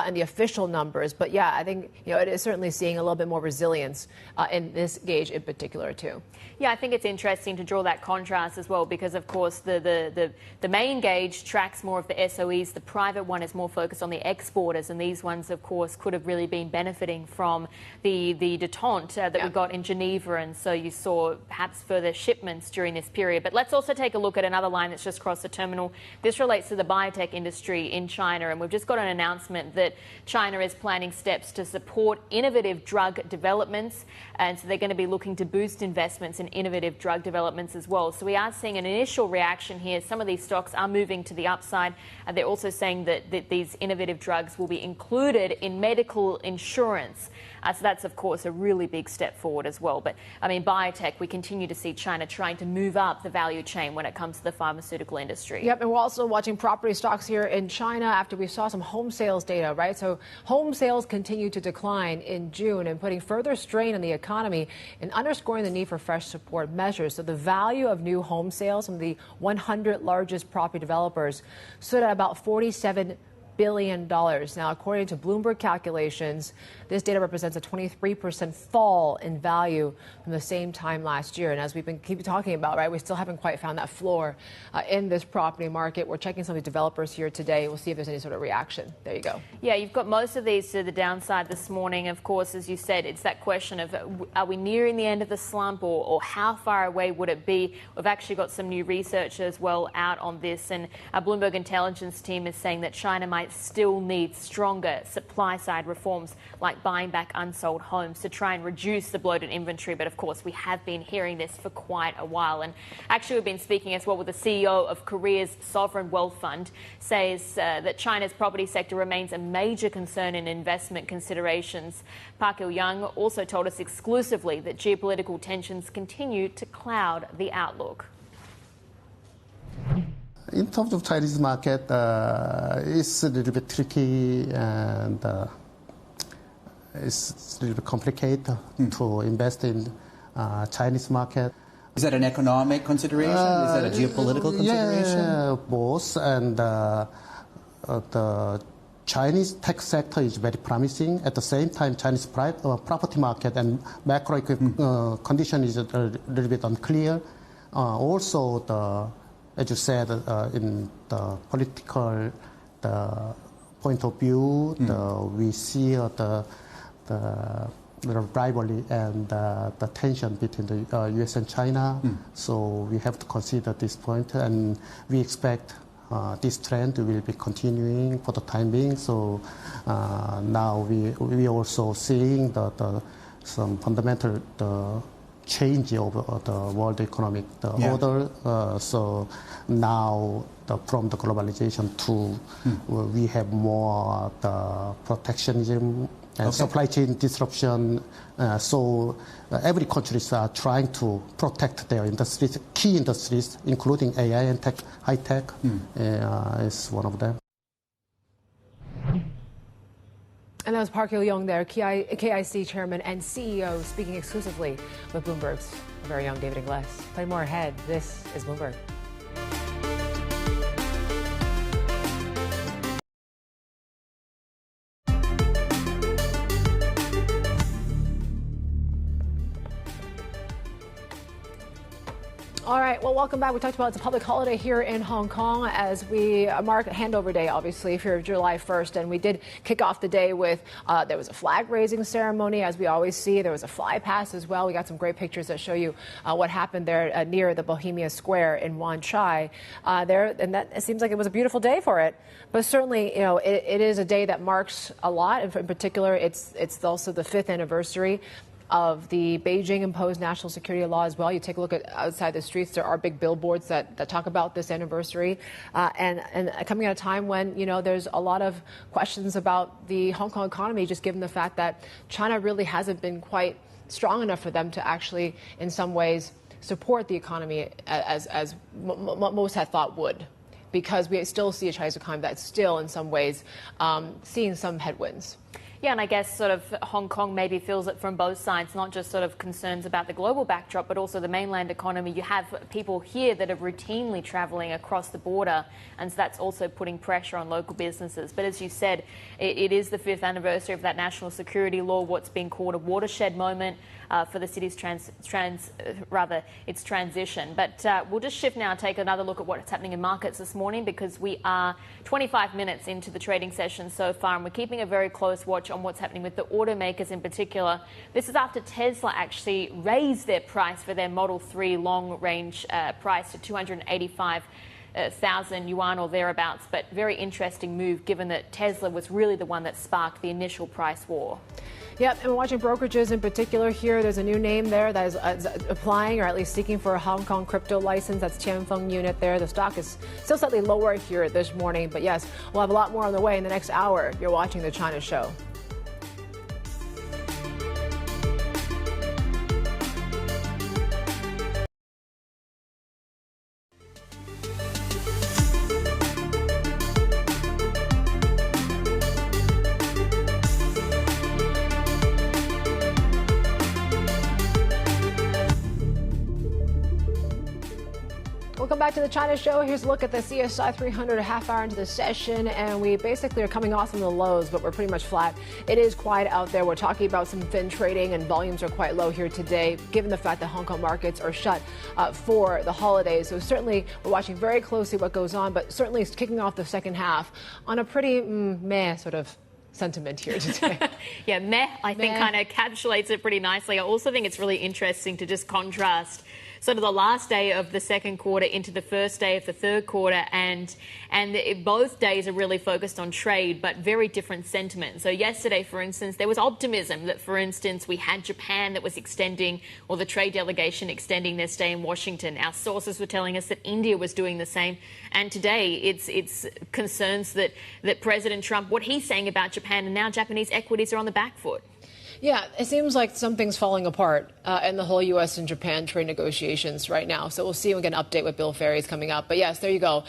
in the official numbers. But yeah, I think it is certainly seeing a little bit more resilience in this gauge in particular too. Yeah, I think it's interesting to draw that contrast as well, because of course the main gauge tracks more of the SOEs. The private one is more focused on the exporters, and these ones, of course, could have really been benefiting from the detente that we got in Geneva, and so you saw perhaps further shipments during this period. But let's also take a look at another line that's just crossed the terminal. This relates to the biotech industry in China, and we've just got an announcement that China is planning steps to support innovative drug developments, and so they're going to be looking to boost investments in innovative drug developments as well. So we are seeing an initial reaction here. Some of these stocks are moving to the upside. They're also saying that these innovative drugs will be included in medical insurance. So that's, of course, a really big step forward as well. But, I mean, biotech, we continue to see China trying to move up the value chain when it comes to the pharmaceutical industry. Yep, and we're also watching property stocks here in China after we saw some home sales data, right? So home sales continue to decline in June and putting further strain on the economy and underscoring the need for fresh support measures. So the value of new home sales from the 100 largest property developers stood at about $47 billion. Now, according to Bloomberg calculations, this data represents a 23% fall in value from the same time last year. And as we've been keep talking about, right, we still haven't quite found that floor in this property market. We're checking some of the developers here today. We'll see if there's any sort of reaction. There you go. Yeah, you've got most of these to the downside this morning. Of course, as you said, it's that question of are we nearing the end of the slump, or how far away would it be? We've actually got some new research as well out on this, and our Bloomberg intelligence team is saying that China might still need stronger supply-side reforms like buying back unsold homes to try and reduce the bloated inventory. But of course, we have been hearing this for quite a while. And actually, we've been speaking as well with the CEO of Korea's sovereign wealth fund, says that China's property sector remains a major concern in investment considerations. Park Il-young also told us exclusively that geopolitical tensions continue to cloud the outlook. In terms of Chinese market, it's a little bit tricky, and it's a little bit complicated to invest in Chinese market. Is that an economic consideration? Is that a geopolitical consideration? Yeah, both. And the Chinese tech sector is very promising. At the same time, Chinese property market and macroeconomic condition is a little bit unclear. Also, as you said, in the political point of view, we see the rivalry and the tension between the U.S. and China. So we have to consider this point, and we expect this trend will be continuing for the time being. So now we also seeing some fundamental change of the world economic order. So now from the globalization to we have more the protectionism and supply chain disruption. So every countries are trying to protect their industries, key industries, including AI and tech, high tech is one of them. And that was Park Il-young there, KIC chairman and CEO, speaking exclusively with Bloomberg's very young David Ingles. Play more ahead. This is Bloomberg. All right, well, welcome back. We talked about it's a public holiday here in Hong Kong as we mark Handover Day, obviously, for July 1st. And we did kick off the day with, there was a flag-raising ceremony, as we always see. There was a fly pass as well. We got some great pictures that show you what happened there near the Bohemia Square in Wan Chai. And that it seems like it was a beautiful day for it. But certainly, it is a day that marks a lot. And in particular, it's also the 5th anniversary of the Beijing imposed national security law as well. You take a look at outside the streets, there are big billboards that talk about this anniversary. And coming at a time when, there's a lot of questions about the Hong Kong economy, just given the fact that China really hasn't been quite strong enough for them to actually, in some ways, support the economy as most had thought would. Because we still see a Chinese economy that's still, in some ways, seeing some headwinds. Yeah, and I guess sort of Hong Kong maybe feels it from both sides, not just sort of concerns about the global backdrop, but also the mainland economy. You have people here that are routinely travelling across the border, and so that's also putting pressure on local businesses. But as you said, it is the 5th anniversary of that national security law, what's been called a watershed moment for the city's its transition. But we'll just shift now and take another look at what's happening in markets this morning, because we are 25 minutes into the trading session so far, and we're keeping a very close watch on what's happening with the automakers in particular. This is after Tesla actually raised their price for their Model 3 long-range price to 285,000 yuan or thereabouts, but very interesting move given that Tesla was really the one that sparked the initial price war. Yep, and we're watching brokerages in particular here. There's a new name there that is applying or at least seeking for a Hong Kong crypto license. That's Tianfeng Unit there. The stock is still slightly lower here this morning, but yes, we'll have a lot more on the way in the next hour. You're watching The China Show. Welcome back to The China Show. Here's a look at the CSI 300 a half hour into the session, and we basically are coming off some of the lows, but we're pretty much flat. It is quiet out there. We're talking about some thin trading, and volumes are quite low here today, given the fact that Hong Kong markets are shut for the holidays. So certainly we're watching very closely what goes on, but certainly it's kicking off the second half on a pretty meh sort of sentiment here today. Yeah, meh, I think kind of encapsulates it pretty nicely. I also think it's really interesting to just contrast sort of the last day of the second quarter into the first day of the third quarter, and both days are really focused on trade, but very different sentiment. So yesterday, for instance, there was optimism that, for instance, we had Japan that was extending, or the trade delegation extending their stay in Washington. Our sources were telling us that India was doing the same. And today, it's concerns that President Trump, what he's saying about Japan, and now Japanese equities are on the back foot. Yeah, it seems like something's falling apart in the whole U.S. and Japan trade negotiations right now. So we'll see. We'll get an update with Bill Ferry's coming up. But yes, there you go.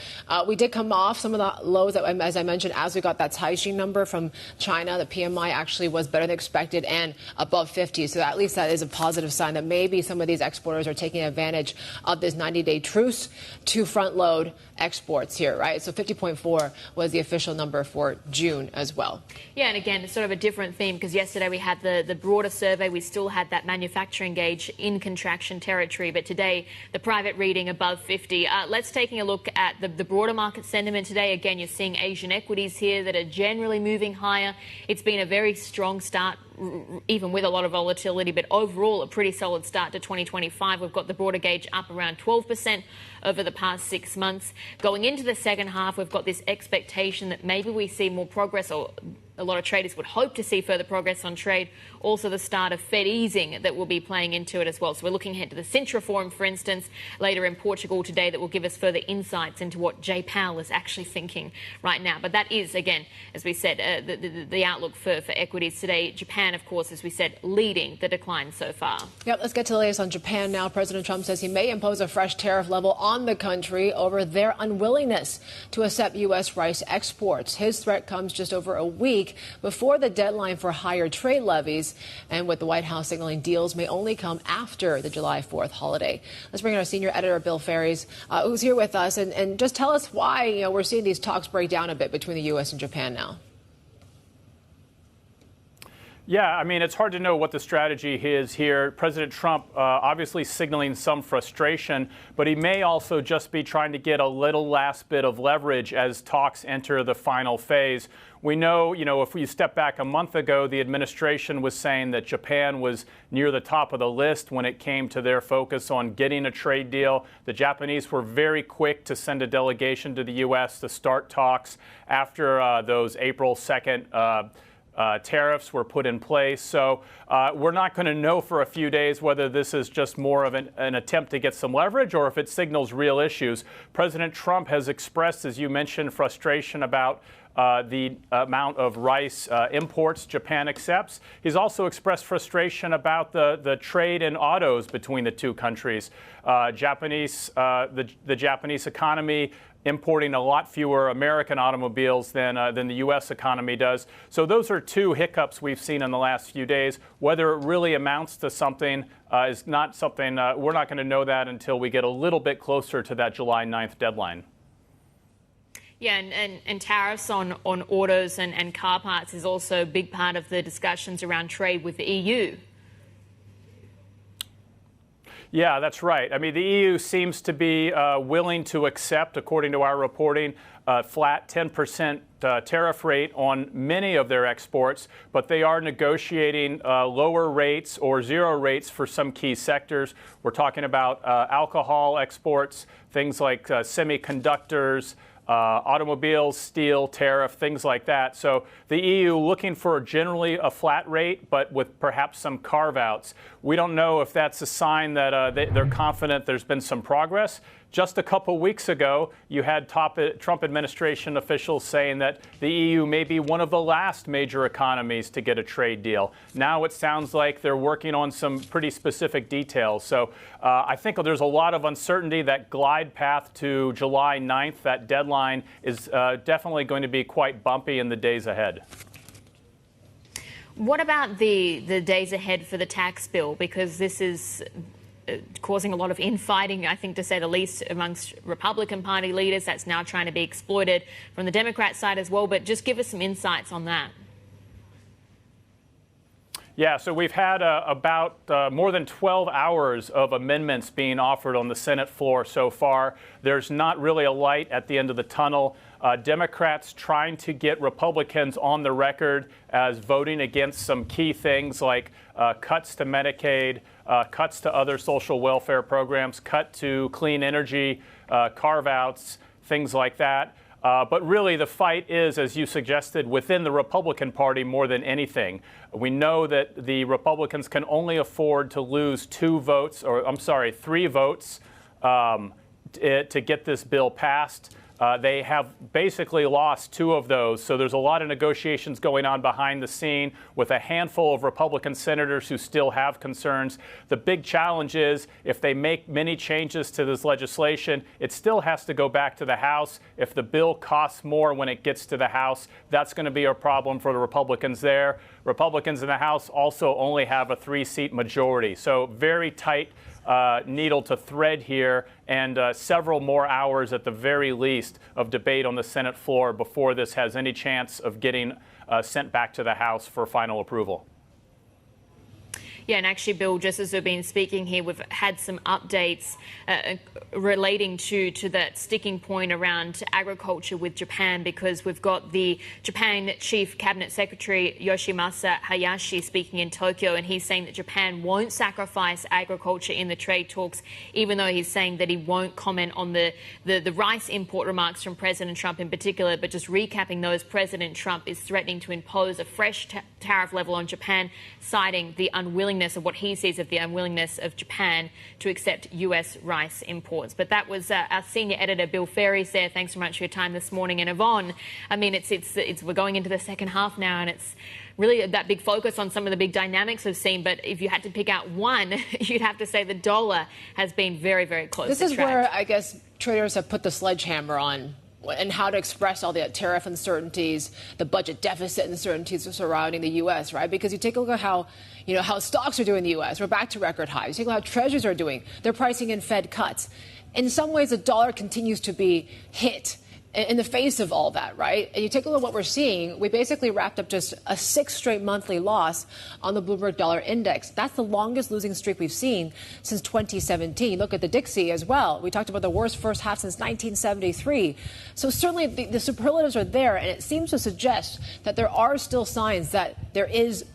We did come off some of the lows, as I mentioned, as we got that Caixin number from China. The PMI actually was better than expected and above 50. So at least that is a positive sign that maybe some of these exporters are taking advantage of this 90-day truce to front load exports here, right? So 50.4 was the official number for June as well. Yeah, and again, it's sort of a different theme because yesterday we had the broader survey. We still had that manufacturing gauge in contraction territory, but today the private reading above 50. Let's taking a look at the broader market sentiment today. Again, you're seeing Asian equities here that are generally moving higher. It's been a very strong start, even with a lot of volatility, but overall a pretty solid start to 2025. We've got the broader gauge up around 12% over the past 6 months. Going into the second half, we've got this expectation that maybe we see more progress, or a lot of traders would hope to see further progress on trade. Also the start of Fed easing that will be playing into it as well. So we're looking ahead to the Sintra Forum, for instance, later in Portugal today, that will give us further insights into what Jay Powell is actually thinking right now. But that is, again, as we said, the outlook for equities today. Japan, of course, as we said, leading the decline so far. Yep, let's get to the latest on Japan now. President Trump says he may impose a fresh tariff level on the country over their unwillingness to accept U.S. rice exports. His threat comes just over a week before the deadline for higher trade levies, and with the White House signaling deals may only come after the July 4th holiday. Let's bring in our senior editor, Bill Ferry, who's here with us, and just tell us why we're seeing these talks break down a bit between the U.S. and Japan now. Yeah, I mean, it's hard to know what the strategy is here. President Trump obviously signaling some frustration, but he may also just be trying to get a little last bit of leverage as talks enter the final phase. We know, if we step back a month ago, the administration was saying that Japan was near the top of the list when it came to their focus on getting a trade deal. The Japanese were very quick to send a delegation to the U.S. to start talks after those April 2nd tariffs were put in place. So we're not going to know for a few days whether this is just more of an attempt to get some leverage or if it signals real issues. President Trump has expressed, as you mentioned, frustration about the amount of rice imports Japan accepts. He's also expressed frustration about the trade in autos between the two countries. The Japanese economy importing a lot fewer American automobiles than the U.S. economy does. So those are two hiccups we've seen in the last few days. Whether it really amounts to something is not something we're not going to know that until we get a little bit closer to that July 9th deadline. Yeah, and tariffs on autos and car parts is also a big part of the discussions around trade with the EU. Yeah, that's right. I mean, the EU seems to be willing to accept, according to our reporting, a flat 10% tariff rate on many of their exports, but they are negotiating lower rates or zero rates for some key sectors. We're talking about alcohol exports, things like semiconductors, automobiles, steel, tariff, things like that. So the EU looking for generally a flat rate, but with perhaps some carve-outs. We don't know if that's a sign that they're confident there's been some progress. Just a couple weeks ago, you had Trump administration officials saying that the EU may be one of the last major economies to get a trade deal. Now it sounds like they're working on some pretty specific details. So I think there's a lot of uncertainty. That glide path to July 9th, that deadline, is definitely going to be quite bumpy in the days ahead. What about the days ahead for the tax bill? Because this is causing a lot of infighting, I think, to say the least, amongst Republican Party leaders. That's now trying to be exploited from the Democrat side as well. But just give us some insights on that. Yeah, so we've had about more than 12 hours of amendments being offered on the Senate floor so far. There's not really a light at the end of the tunnel. Democrats trying to get Republicans on the record as voting against some key things like cuts to Medicaid, cuts to other social welfare programs, cut to clean energy, carve-outs, things like that. But really, the fight is, as you suggested, within the Republican Party more than anything. We know that the Republicans can only afford to lose 3 votes to get this bill passed. They have basically lost 2 of those. So there's a lot of negotiations going on behind the scene with a handful of Republican senators who still have concerns. The big challenge is if they make many changes to this legislation, it still has to go back to the House. If the bill costs more when it gets to the House, that's going to be a problem for the Republicans there. Republicans in the House also only have a 3-seat majority. So very tight needle to thread here, and several more hours at the very least of debate on the Senate floor before this has any chance of getting sent back to the House for final approval. Yeah, and actually, Bill, just as we've been speaking here, we've had some updates relating to that sticking point around agriculture with Japan, because we've got the Japan Chief Cabinet Secretary Yoshimasa Hayashi speaking in Tokyo, and he's saying that Japan won't sacrifice agriculture in the trade talks, even though he's saying that he won't comment on the rice import remarks from President Trump in particular. But just recapping those, President Trump is threatening to impose a fresh tariff level on Japan, citing the unwillingness of what he sees of the unwillingness of Japan to accept US rice imports. But that was our senior editor, Bill Ferry's there. Thanks so much for your time this morning. And Yvonne, I mean, we're going into the second half now, and it's really that big focus on some of the big dynamics we've seen. But if you had to pick out one, you'd have to say the dollar has been very, very close. This is where I guess traders have put the sledgehammer on, and how to express all the tariff uncertainties, the budget deficit uncertainties surrounding the U.S., right? Because you take a look at how stocks are doing in the U.S. We're back to record highs. You take a look at how treasuries are doing. They're pricing in Fed cuts. In some ways, the dollar continues to be hit in the face of all that, right? And you take a look at what we're seeing, we basically wrapped up just a 6th straight monthly loss on the Bloomberg Dollar Index. That's the longest losing streak we've seen since 2017. Look at the Dixie as well. We talked about the worst first half since 1973. So certainly the superlatives are there, and it seems to suggest that there are still signs that there is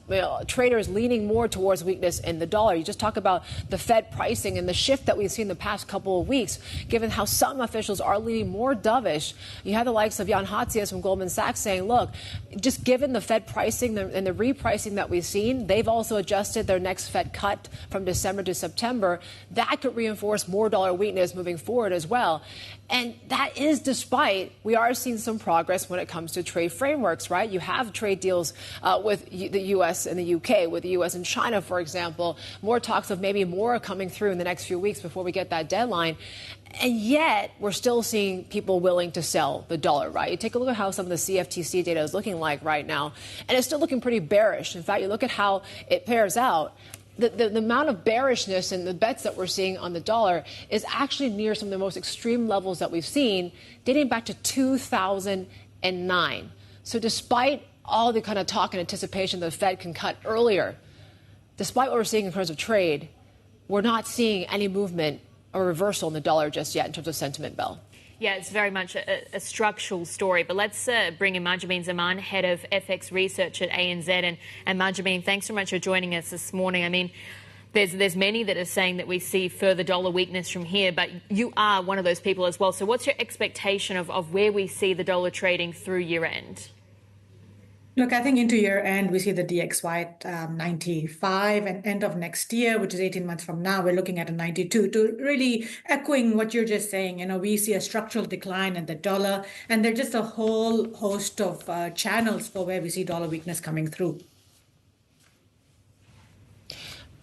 traders leaning more towards weakness in the dollar. You just talk about the Fed pricing and the shift that we've seen the past couple of weeks, given how some officials are leaning more dovish. You have the likes of Jan Hatzius from Goldman Sachs saying, look, just given the Fed pricing and the repricing that we've seen, they've also adjusted their next Fed cut from December to September. That could reinforce more dollar weakness moving forward as well. And that is despite we are seeing some progress when it comes to trade frameworks, right? You have trade deals with the U.S. and the U.K., with the U.S. and China, for example. More talks of maybe more coming through in the next few weeks before we get that deadline. And yet we're still seeing people willing to sell the dollar, right? You take a look at how some of the CFTC data is looking like right now, and it's still looking pretty bearish. In fact, you look at how it pairs out. The amount of bearishness and the bets that we're seeing on the dollar is actually near some of the most extreme levels that we've seen dating back to 2009. So despite all the kind of talk and anticipation that the Fed can cut earlier, despite what we're seeing in terms of trade, we're not seeing any movement or reversal in the dollar just yet in terms of sentiment, Bell. Yeah, it's very much a structural story. But let's bring in Mahjabeen Zaman, head of FX research at ANZ. And Mahjabeen, thanks so much for joining us this morning. I mean, there's many that are saying that we see further dollar weakness from here, but you are one of those people as well. So what's your expectation of where we see the dollar trading through year end? Look, I think into year end, we see the DXY at 95, and end of next year, which is 18 months from now, we're looking at a 92. To really echoing what you're just saying, we see a structural decline in the dollar, and there's just a whole host of channels for where we see dollar weakness coming through.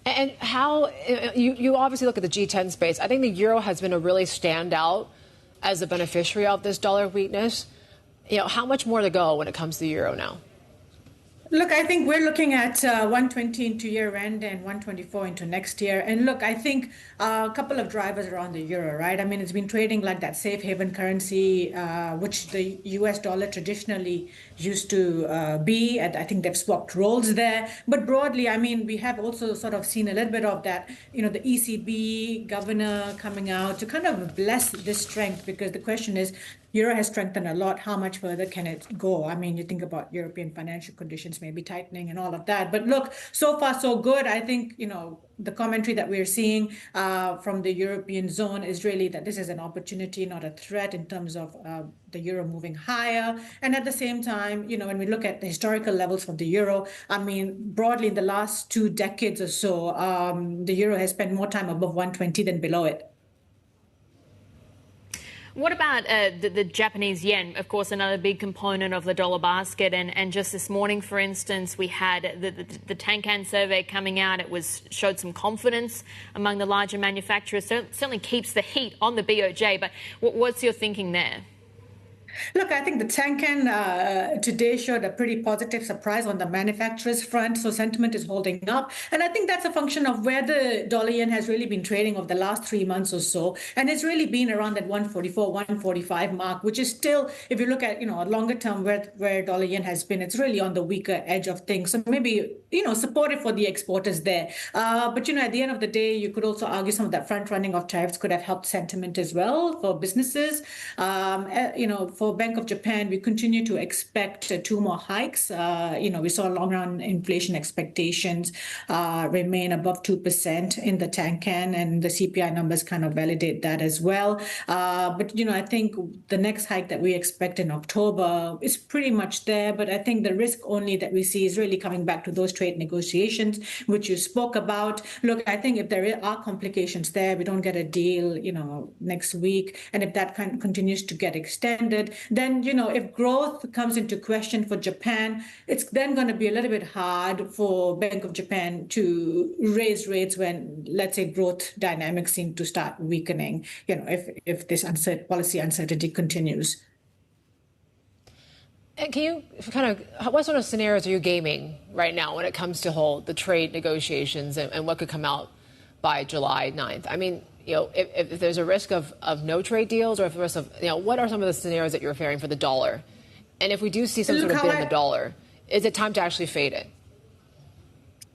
And how you obviously look at the G10 space. I think the euro has been a really standout as a beneficiary of this dollar weakness. How much more to go when it comes to the euro now? Look, I think we're looking at 120 into year end and 124 into next year. And look, I think a couple of drivers around the euro, right? I mean, it's been trading like that safe haven currency, which the US dollar traditionally used to be. And I think they've swapped roles there. But broadly, I mean, we have also sort of seen a little bit of that, the ECB governor coming out to kind of bless this strength, because the question is, euro has strengthened a lot. How much further can it go? I mean, you think about European financial conditions maybe tightening and all of that. But look, so far so good. I think, the commentary that we're seeing from the European zone is really that this is an opportunity, not a threat in terms of the euro moving higher. And at the same time, when we look at the historical levels for the euro, I mean, broadly in the last 2 decades or so, the euro has spent more time above 120 than below it. What about the Japanese yen? Of course, another big component of the dollar basket. And just this morning, for instance, we had the Tankan survey coming out. It showed some confidence among the larger manufacturers. So it certainly keeps the heat on the BOJ. But what's your thinking there? Look, I think the Tankan today showed a pretty positive surprise on the manufacturers front. So sentiment is holding up. And I think that's a function of where the dollar yen has really been trading over the last 3 months or so. And it's really been around that 144, 145 mark, which is still, if you look at, a longer term where dollar yen has been, it's really on the weaker edge of things. So maybe, supportive for the exporters there. But, at the end of the day, you could also argue some of that front running of tariffs could have helped sentiment as well for businesses. For Bank of Japan, we continue to expect 2 more hikes. We saw long run inflation expectations remain above 2% in the Tankan, and the CPI numbers kind of validate that as well. But, I think the next hike that we expect in October is pretty much there. But I think the risk only that we see is really coming back to those trade negotiations, which you spoke about. Look, I think if there are complications there, we don't get a deal, next week, and if that continues to get extended, then, if growth comes into question for Japan, it's then going to be a little bit hard for Bank of Japan to raise rates when, let's say, growth dynamics seem to start weakening, if this policy uncertainty continues. And can you what sort of scenarios are you gaming right now when it comes to the trade negotiations and what could come out by July 9th? I mean, if there's a risk of no trade deals, or if the risk of, what are some of the scenarios that you're fearing for the dollar? And if we do see some sort of bid in the dollar, is it time to actually fade it?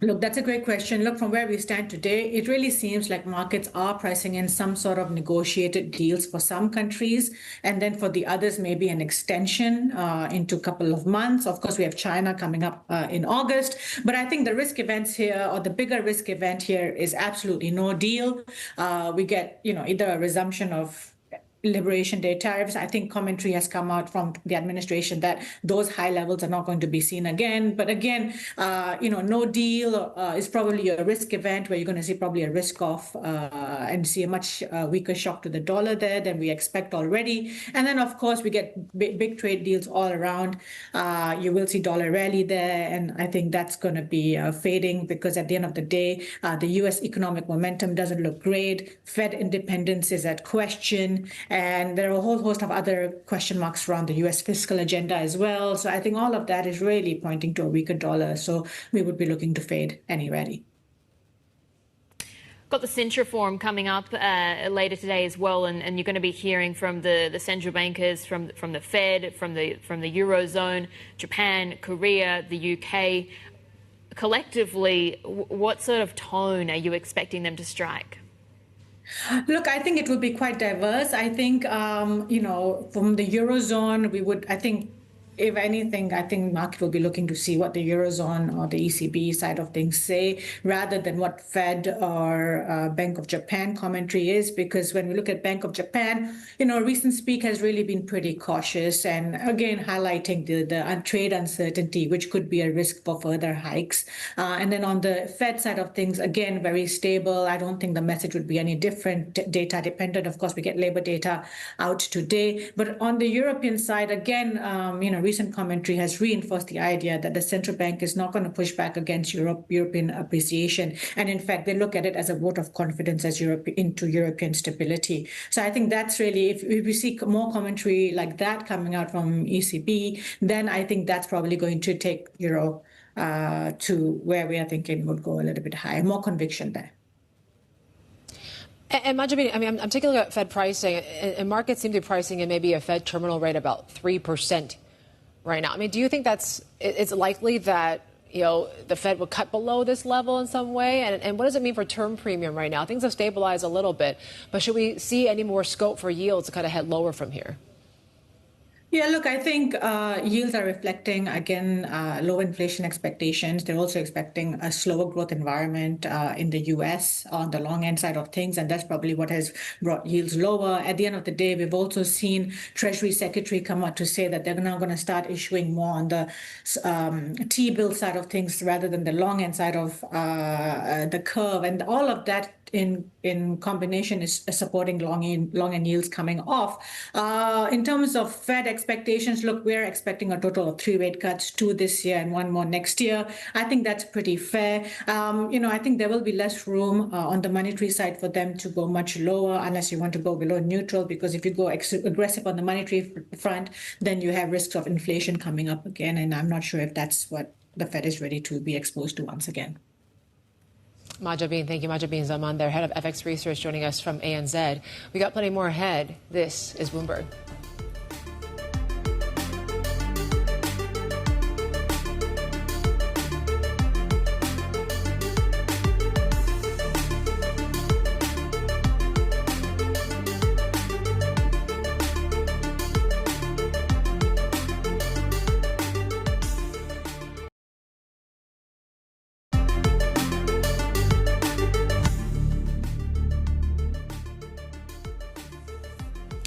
Look, that's a great question. Look, from where we stand today, it really seems like markets are pricing in some sort of negotiated deals for some countries, and then for the others, maybe an extension into a couple of months. Of course, we have China coming up in August. But I think the risk events here, or the bigger risk event here, is absolutely no deal. We get, either a resumption of Liberation Day tariffs. I think commentary has come out from the administration that those high levels are not going to be seen again. But again, no deal is probably a risk event where you're going to see probably a risk off and see a much weaker shock to the dollar there than we expect already. And then, of course, we get big trade deals all around. You will see dollar rally there. And I think that's going to be fading, because at the end of the day, the U.S. economic momentum doesn't look great. Fed independence is at question. And there are a whole host of other question marks around the U.S. fiscal agenda as well. So I think all of that is really pointing to a weaker dollar. So we would be looking to fade any rally. Got the censure forum coming up later today as well, and you're going to be hearing from the central bankers, from the Fed, from the Eurozone, Japan, Korea, the UK. Collectively, what sort of tone are you expecting them to strike? Look, I think it will be quite diverse. I think, from the Eurozone, if anything, I think market will be looking to see what the Eurozone or the ECB side of things say, rather than what Fed or Bank of Japan commentary is. Because when we look at Bank of Japan, recent speak has really been pretty cautious, and again, highlighting the trade uncertainty, which could be a risk for further hikes. And then on the Fed side of things, again, very stable. I don't think the message would be any different, data dependent. Of course, we get labor data out today. But on the European side, again, recent commentary has reinforced the idea that the central bank is not going to push back against European appreciation. And in fact, they look at it as a vote of confidence into European stability. So I think that's really, if we see more commentary like that coming out from ECB, then I think that's probably going to take euro to where we are thinking would go a little bit higher, more conviction there. And Mahjabeen, I'm taking a look at Fed pricing, and markets seem to be pricing in maybe a Fed terminal rate about 3%. Right now. Do you think it's likely that, the Fed will cut below this level in some way? And what does it mean for term premium right now? Things have stabilized a little bit, but should we see any more scope for yields to kind of head lower from here? Yeah, look, I think yields are reflecting, again, low inflation expectations. They're also expecting a slower growth environment in the U.S. on the long end side of things, and that's probably what has brought yields lower. At the end of the day, we've also seen Treasury Secretary come out to say that they're now going to start issuing more on the T-bill side of things rather than the long end side of the curve, and all of that in combination is supporting long end yields coming off. In terms of Fed expectations, look, we're expecting a total of 3 rate cuts, 2 this year and 1 more next year. I think that's pretty fair. I think there will be less room on the monetary side for them to go much lower unless you want to go below neutral, because if you go aggressive on the monetary front, then you have risks of inflation coming up again. And I'm not sure if that's what the Fed is ready to be exposed to once again. Mahjabeen, thank you. Mahjabeen Zaman, their head of FX research, joining us from ANZ. We got plenty more ahead. This is Bloomberg.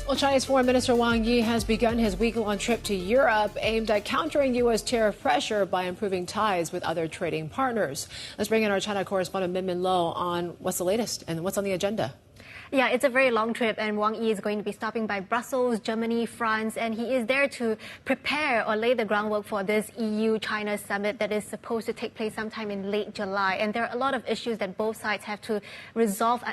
Well, Chinese Foreign Minister Wang Yi has begun his week-long trip to Europe aimed at countering U.S. tariff pressure by improving ties with other trading partners. Let's bring in our China correspondent Min Min Lo on what's the latest and what's on the agenda. Yeah, it's a very long trip, and Wang Yi is going to be stopping by Brussels, Germany, France, and he is there to prepare or lay the groundwork for this EU-China summit that is supposed to take place sometime in late July. And there are a lot of issues that both sides have to resolve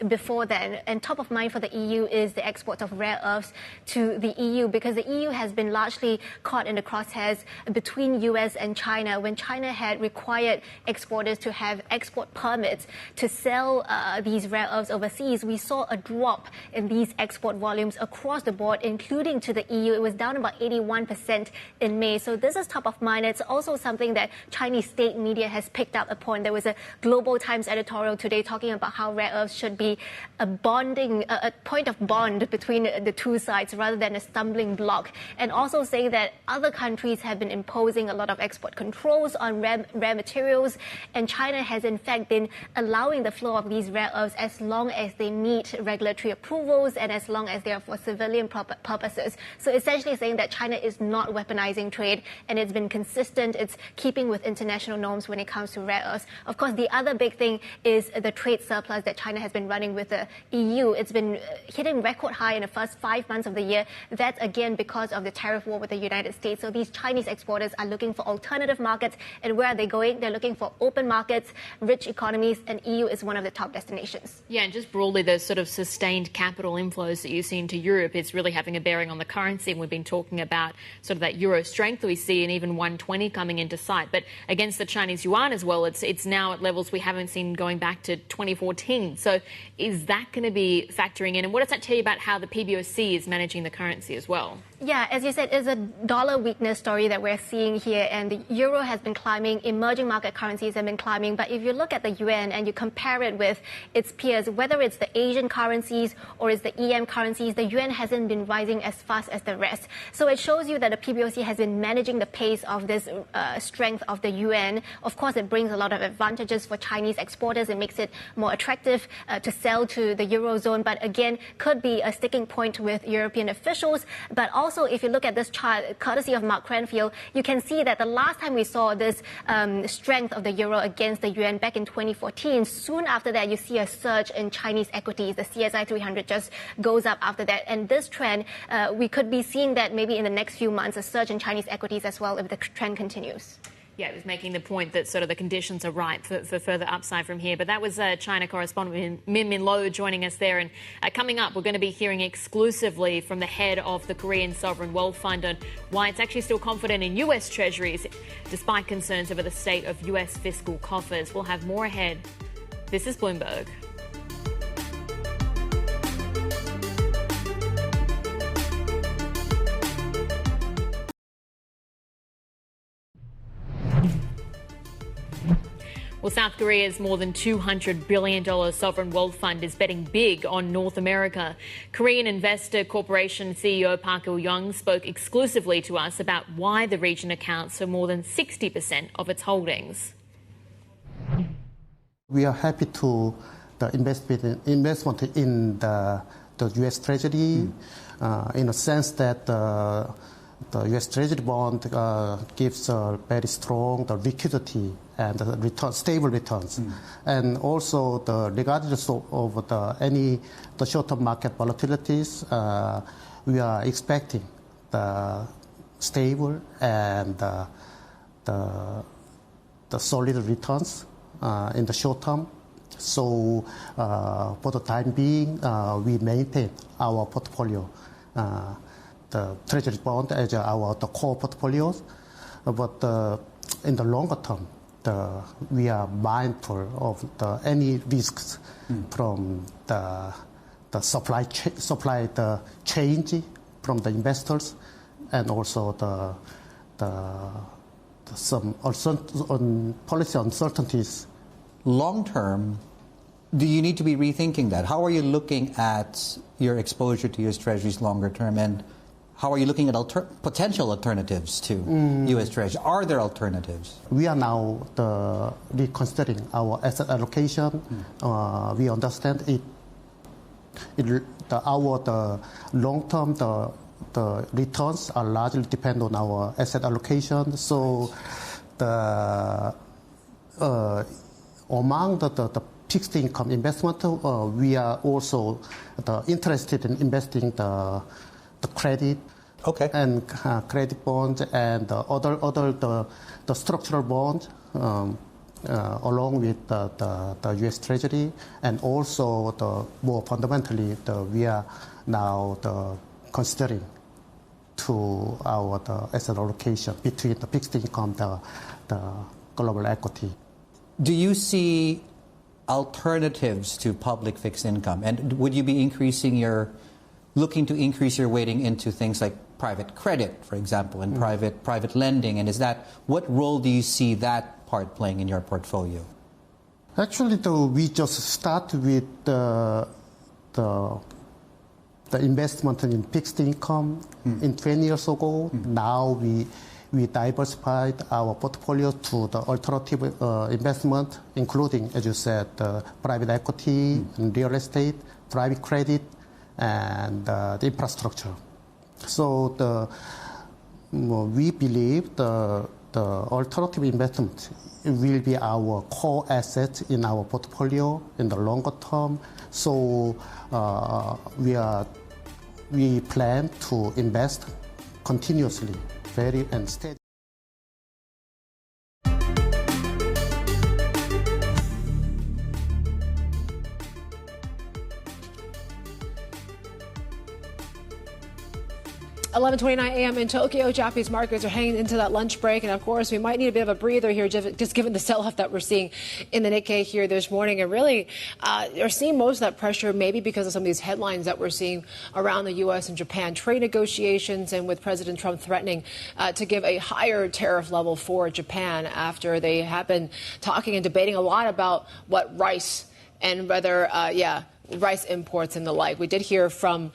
before then. And top of mind for the EU is the export of rare earths to the EU, because the EU has been largely caught in the crosshairs between US and China when China had required exporters to have export permits to sell these rare earths overseas, because we saw a drop in these export volumes across the board, including to the EU. It was down about 81% in May. So this is top of mind. It's also something that Chinese state media has picked up upon. There was a Global Times editorial today talking about how rare earths should be a point of bond between the two sides rather than a stumbling block. And also saying that other countries have been imposing a lot of export controls on rare materials. And China has in fact been allowing the flow of these rare earths as long as they meet regulatory approvals and as long as they are for civilian purposes. So essentially saying that China is not weaponizing trade, and it's been consistent. It's keeping with international norms when it comes to rare earths. Of course, the other big thing is the trade surplus that China has been running with the EU. It's been hitting record high in the first 5 months of the year. That's again because of the tariff war with the United States. So these Chinese exporters are looking for alternative markets. And where are they going? They're looking for open markets, rich economies, and EU is one of the top destinations. Yeah, and just broadly, those sort of sustained capital inflows that you see into Europe, it's really having a bearing on the currency. And we've been talking about sort of that euro strength that we see, and even 120 coming into sight. But against the Chinese yuan as well, it's now at levels we haven't seen going back to 2014. So is that going to be factoring in? And what does that tell you about how the PBOC is managing the currency as well? Yeah, as you said, it's a dollar weakness story that we're seeing here, and the euro has been climbing, emerging market currencies have been climbing, but if you look at the yuan and you compare it with its peers, whether it's the Asian currencies or it's the EM currencies, the yuan hasn't been rising as fast as the rest. So it shows you that the PBOC has been managing the pace of this strength of the yuan. Of course, it brings a lot of advantages for Chinese exporters. It makes it more attractive to sell to the eurozone, but again, could be a sticking point with European officials. But also, if you look at this chart, courtesy of Mark Cranfield, you can see that the last time we saw this strength of the euro against the yuan back in 2014, soon after that, you see a surge in Chinese equities. The CSI 300 just goes up after that. And this trend, we could be seeing that maybe in the next few months, a surge in Chinese equities as well if the trend continues. Yeah, it was making the point that sort of the conditions are ripe for further upside from here. But that was China correspondent Min Min Lo joining us there. And coming up, we're going to be hearing exclusively from the head of the Korean Sovereign Wealth Fund on why it's actually still confident in US treasuries, despite concerns over the state of US fiscal coffers. We'll have more ahead. This is Bloomberg. Well, South Korea's more than $200 billion sovereign wealth fund is betting big on North America. Korean Investor Corporation CEO Park Il-young spoke exclusively to us about why the region accounts for more than 60% of its holdings. We are happy to the investment in the U.S. Treasury in a sense that the U.S. Treasury bond gives a very strong liquidity and stable returns. And also, regardless of any short-term market volatilities, we are expecting the stable and the solid returns in the short term. So, for the time being, we maintain our portfolio. The Treasury bond as the core portfolios, but in the longer term, we are mindful of any risks from the supply change from the investors, and also some policy uncertainties. Long term, do you need to be rethinking that? How are you looking at your exposure to U.S. Treasuries longer term, and how are you looking at potential alternatives to U.S. Treasury? Are there alternatives? We are now reconsidering our asset allocation. We understand our long-term the returns are largely depend on our asset allocation. So among the fixed income investment, we are also interested in investing the credit, and credit bonds and other structural bonds, along with the U.S. Treasury, and also more fundamentally, we are now considering to our asset allocation between the fixed income, the global equity. Do you see alternatives to public fixed income? And would you be looking to increase your weighting into things like private credit, for example, and private lending? And what role do you see that part playing in your portfolio? Actually, though, we just start with the investment in fixed income in 20 years ago. Now we diversified our portfolio to the alternative investment, including, as you said, private equity, and real estate, private credit, and the infrastructure. So we believe the alternative investment will be our core asset in our portfolio in the longer term. So we plan to invest continuously, very and steady. 11:29 a.m. in Tokyo. Japanese markets are hanging into that lunch break. And, of course, we might need a bit of a breather here just given the sell-off that we're seeing in the Nikkei here this morning. And really, they're seeing most of that pressure maybe because of some of these headlines that we're seeing around the U.S. and Japan trade negotiations, and with President Trump threatening to give a higher tariff level for Japan after they have been talking and debating a lot about what rice and whether, rice imports and the like. We did hear from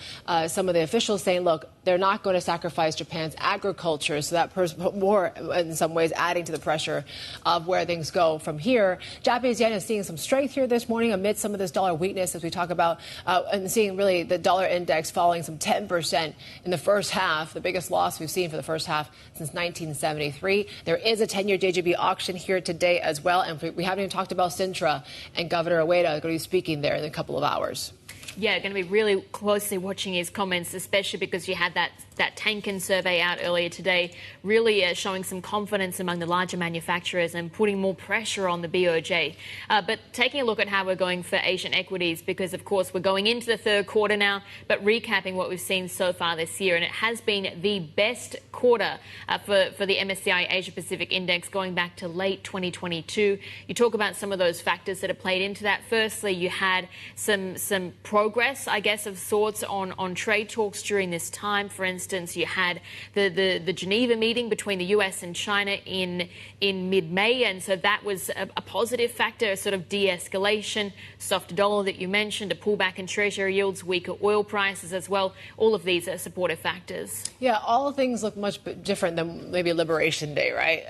some of the officials saying, look, they're not going to sacrifice Japan's agriculture. So that more, in some ways, adding to the pressure of where things go from here. Japanese yen is seeing some strength here this morning amid some of this dollar weakness as we talk about, and seeing really the dollar index falling some 10% in the first half, the biggest loss we've seen for the first half since 1973. There is a 10-year JGB auction here today as well. And we haven't even talked about Sintra, and Governor Ueda are going to be speaking there in a couple of hours. Yeah, going to be really closely watching his comments, especially because you had that Tankin survey out earlier today, really showing some confidence among the larger manufacturers and putting more pressure on the BOJ. But taking a look at how we're going for Asian equities, because, of course, we're going into the third quarter now, but recapping what we've seen so far this year, and it has been the best quarter for the MSCI Asia Pacific Index going back to late 2022. You talk about some of those factors that have played into that. Firstly, you had some progress, I guess, of sorts on trade talks during this time. For instance, you had the Geneva meeting between the US and China in mid-May, and so that was a positive factor, a sort of de-escalation. Soft dollar that you mentioned, a pullback in treasury yields, weaker oil prices as well. All of these are supportive factors. Yeah, all things look much different than maybe Liberation Day, right?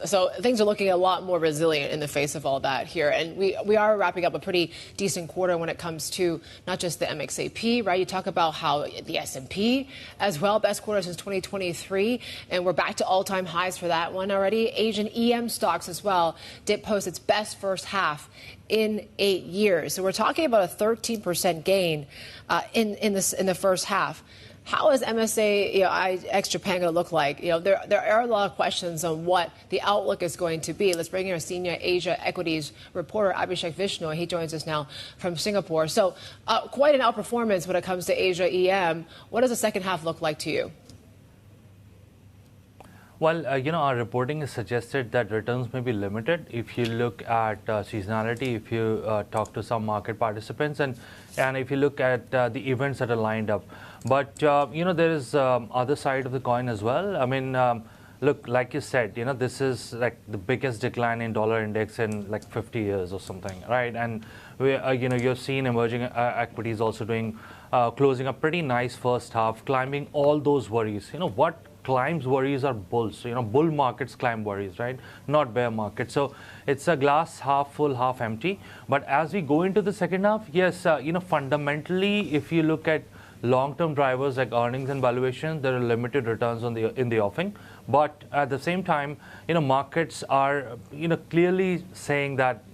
So things are looking a lot more resilient in the face of all that here. And we are wrapping up a pretty decent quarter when it comes to not just the MXAP, right? You talk about how the S&P as well, best quarter since 2023, and we're back to all-time highs for that one already. Asian EM stocks as well did post its best first half in 8 years. So we're talking about a 13% gain in the first half. How is MSA, ex-Japan going to look like? There are a lot of questions on what the outlook is going to be. Let's bring in our senior Asia equities reporter, Abhishek Vishnu. He joins us now from Singapore. So quite an outperformance when it comes to Asia EM. What does the second half look like to you? Well, our reporting has suggested that returns may be limited if you look at seasonality, if you talk to some market participants, and if you look at the events that are lined up. But, there is other side of the coin as well. I mean, look, like you said, this is like the biggest decline in dollar index in like 50 years or something, right? And, you're seeing emerging equities also closing a pretty nice first half, climbing all those worries. What climbs worries are bulls. Bull markets climb worries, right? Not bear markets. So it's a glass half full, half empty. But as we go into the second half, yes, fundamentally, if you look at long-term drivers like earnings and valuation, there are limited returns in the offing. But at the same time, markets are, clearly saying that,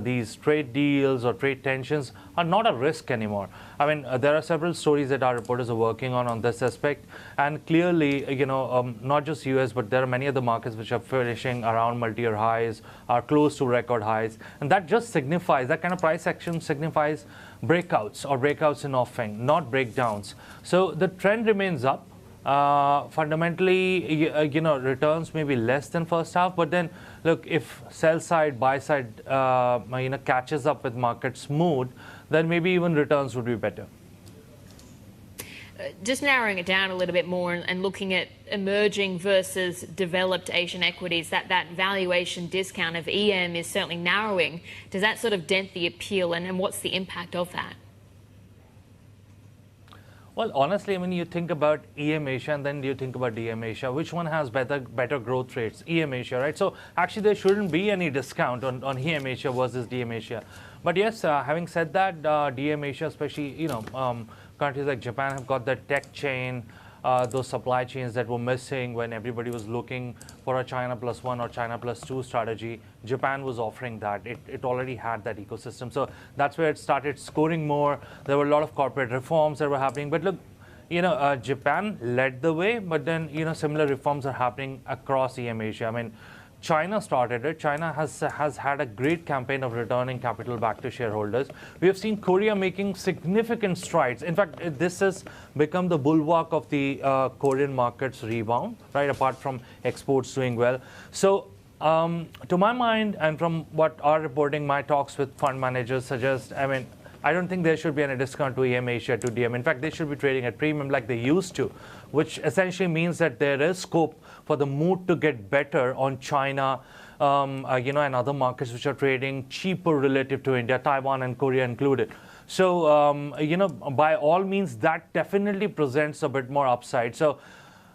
these trade deals or trade tensions are not a risk anymore. I mean, there are several stories that our reporters are working on this aspect. And clearly, not just US, but there are many other markets which are finishing around multi-year highs, are close to record highs. And that just signifies, that kind of price action signifies breakouts in offing, not breakdowns. So the trend remains up. fundamentally, returns may be less than first half, but then look, if sell side, buy side, catches up with market's mood, then maybe even returns would be better. Just narrowing it down a little bit more and looking at emerging versus developed Asian equities, that valuation discount of EM is certainly narrowing. Does that sort of dent the appeal, and what's the impact of that? Well, honestly, I mean, you think about EM Asia and then you think about DM Asia. Which one has better growth rates? EM Asia, right? So actually, there shouldn't be any discount on EM Asia versus DM Asia. But yes, having said that, DM Asia, especially countries like Japan, have got the tech chain, those supply chains that were missing when everybody was looking for a China plus one or China plus two strategy. Japan was offering that. It already had that ecosystem. So that's where it started scoring more. There were a lot of corporate reforms that were happening. But look, Japan led the way, but then, similar reforms are happening across EM Asia. I mean, China started it. China has had a great campaign of returning capital back to shareholders. We have seen Korea making significant strides. In fact, this has become the bulwark of the Korean market's rebound, right, apart from exports doing well. So to my mind, and from what our reporting, my talks with fund managers suggest, I mean, I don't think there should be any discount to EM Asia to DM. In fact, they should be trading at premium like they used to, which essentially means that there is scope for the mood to get better on China, and other markets which are trading cheaper relative to India, Taiwan and Korea included. So, by all means, that definitely presents a bit more upside. So,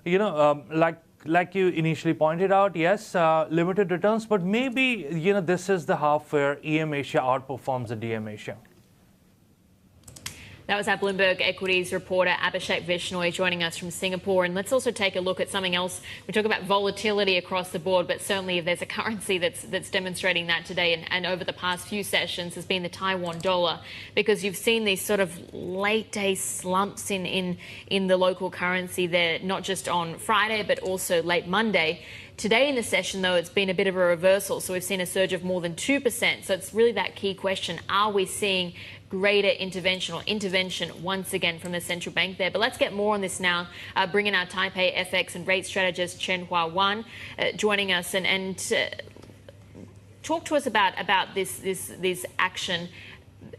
like you initially pointed out, yes, limited returns, but maybe, this is the half where EM Asia outperforms the DM Asia. That was our Bloomberg equities reporter, Abhishek Vishnoi, joining us from Singapore. And let's also take a look at something else. We talk about volatility across the board, but certainly if there's a currency that's demonstrating that today and over the past few sessions has been the Taiwan dollar, because you've seen these sort of late day slumps in the local currency there, not just on Friday, but also late Monday. Today in the session, though, it's been a bit of a reversal. So we've seen a surge of more than 2%. So it's really that key question. Are we seeing greater intervention once again from the central bank there? But let's get more on this now. Bring in our Taipei FX and rate strategist Chen Hua-Wan joining us and talk to us about this action.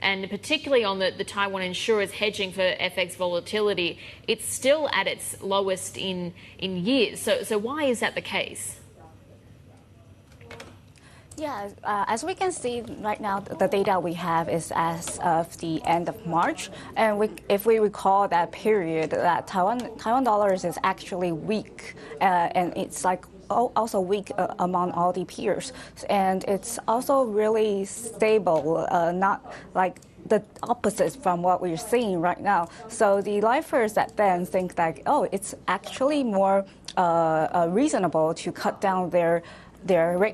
And particularly on the Taiwan insurers hedging for FX volatility, it's still at its lowest in years. So why is that the case? Yeah, as we can see right now, the data we have is as of the end of March. And if we recall that period, that Taiwan dollars is actually weak. And it's like also weak among all the peers. And it's also really stable, not like the opposite from what we're seeing right now. So the lifers that then think that, it's actually more reasonable to cut down their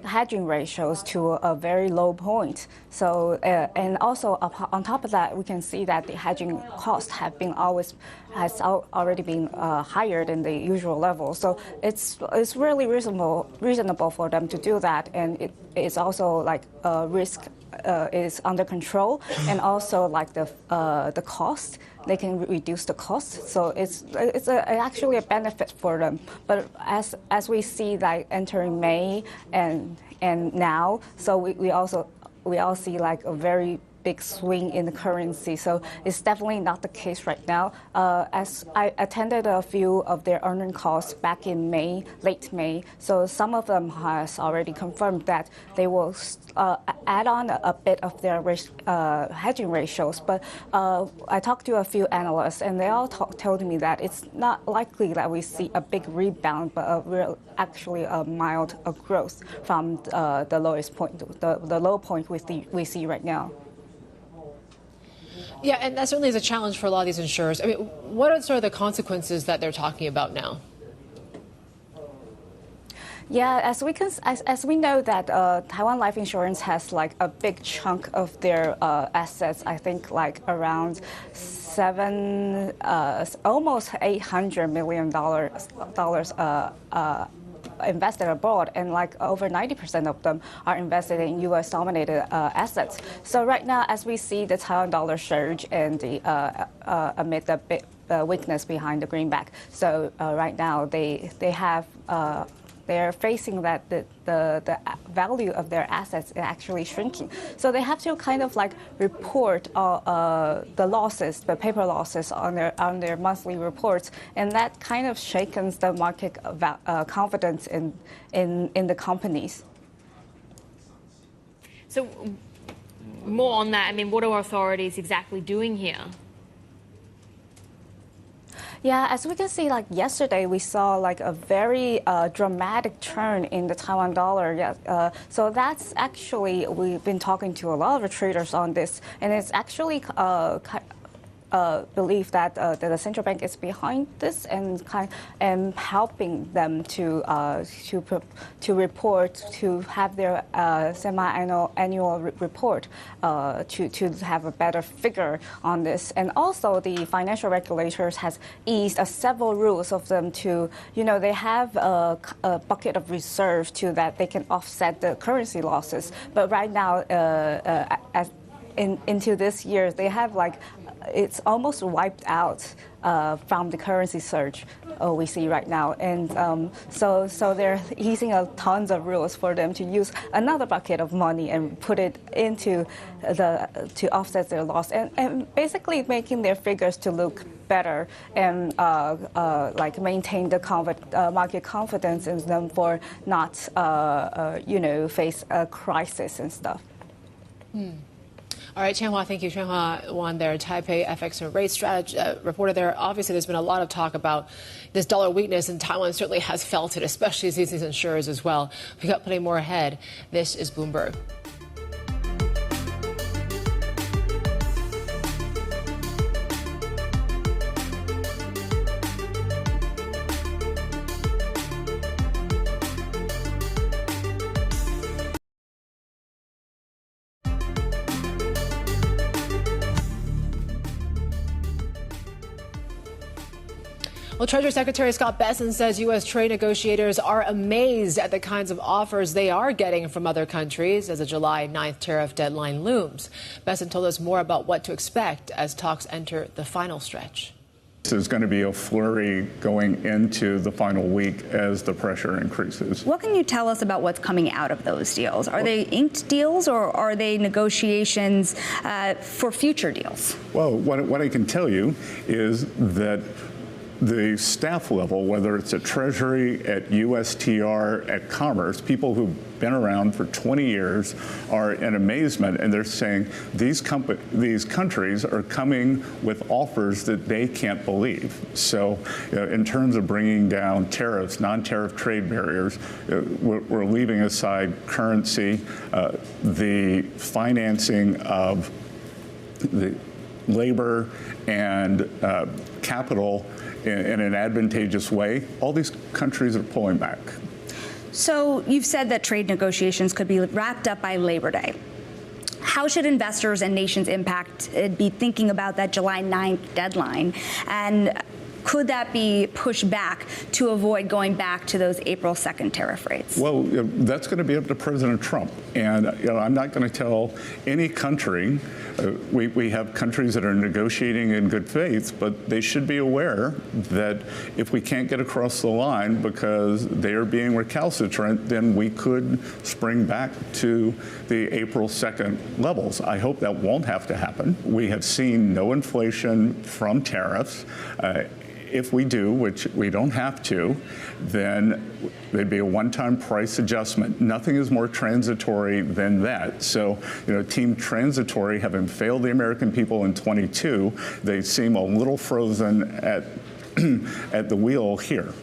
hedging ratios to a very low point. So, and also on top of that, we can see that the hedging costs has already been higher than the usual level. So it's really reasonable for them to do that, and it is also like risk is under control, and also like the cost. They can reduce the cost, so it's actually a benefit for them. But as we see like entering May and now, so we all see like a very big swing in the currency. So it's definitely not the case right now. As I attended a few of their earnings calls back in May, late May, so some of them has already confirmed that they will add on a bit of their hedging ratios. But I talked to a few analysts, and they all told me that it's not likely that we see a big rebound, but actually a mild growth from the lowest point, the low point we see right now. Yeah, and that certainly is a challenge for a lot of these insurers. I mean, what are sort of the consequences that they're talking about now? Yeah, as we know that Taiwan Life Insurance has like a big chunk of their assets. I think like around almost $800 million invested abroad, and like over 90% of them are invested in U.S.-dominated assets. So right now, as we see the Taiwan dollar surge and amid the weakness behind the greenback. So right now they're facing that the value of their assets is actually shrinking. So they have to kind of like report the losses, the paper losses on their monthly reports, and that kind of shakens the market confidence in the companies. So more on that, I mean, what are authorities exactly doing here? Yeah, as we can see, like yesterday, we saw like a very dramatic turn in the Taiwan dollar. Yeah, so that's actually, we've been talking to a lot of traders on this, and it's actually believe that the central bank is behind this and helping them to report, to have their semi-annual report to have a better figure on this. And also the financial regulators has eased several rules of them to, they have a bucket of reserve to that they can offset the currency losses. But right now, into this year, they have it's almost wiped out from the currency surge we see right now. And so they're easing tons of rules for them to use another bucket of money and put it into to offset their loss and basically making their figures to look better and maintain the market confidence in them for not face a crisis and stuff. All right, Changhua, thank you. Changhua Wan there, Taipei FX and rate strategy reporter there. Obviously, there's been a lot of talk about this dollar weakness, and Taiwan certainly has felt it, especially as these insurers as well. We got plenty more ahead. This is Bloomberg. Well, Treasury Secretary Scott Bessent says U.S. trade negotiators are amazed at the kinds of offers they are getting from other countries as a July 9th tariff deadline looms. Bessent told us more about what to expect as talks enter the final stretch. There's going to be a flurry going into the final week as the pressure increases. What can you tell us about what's coming out of those deals? Are they inked deals or are they negotiations for future deals? Well, what I can tell you is that the staff level, whether it's at Treasury, at USTR, at Commerce, people who've been around for 20 years are in amazement, and they're saying these countries are coming with offers that they can't believe. So in terms of bringing down tariffs, non-tariff trade barriers, we're leaving aside currency, the financing of the labor and capital in an advantageous way. All these countries are pulling back. So you've said that trade negotiations could be wrapped up by Labor Day. How should investors and nations be thinking about that July 9th deadline? And could that be pushed back to avoid going back to those April 2nd tariff rates? Well, that's going to be up to President Trump. And I'm not going to tell any country. We have countries that are negotiating in good faith, but they should be aware that if we can't get across the line because they are being recalcitrant, then we could spring back to the April 2nd levels. I hope that won't have to happen. We have seen no inflation from tariffs. If we do, which we don't have to, then there'd be a one-time price adjustment. Nothing is more transitory than that. So, Team Transitory, having failed the American people in 22, they seem a little frozen at the wheel here.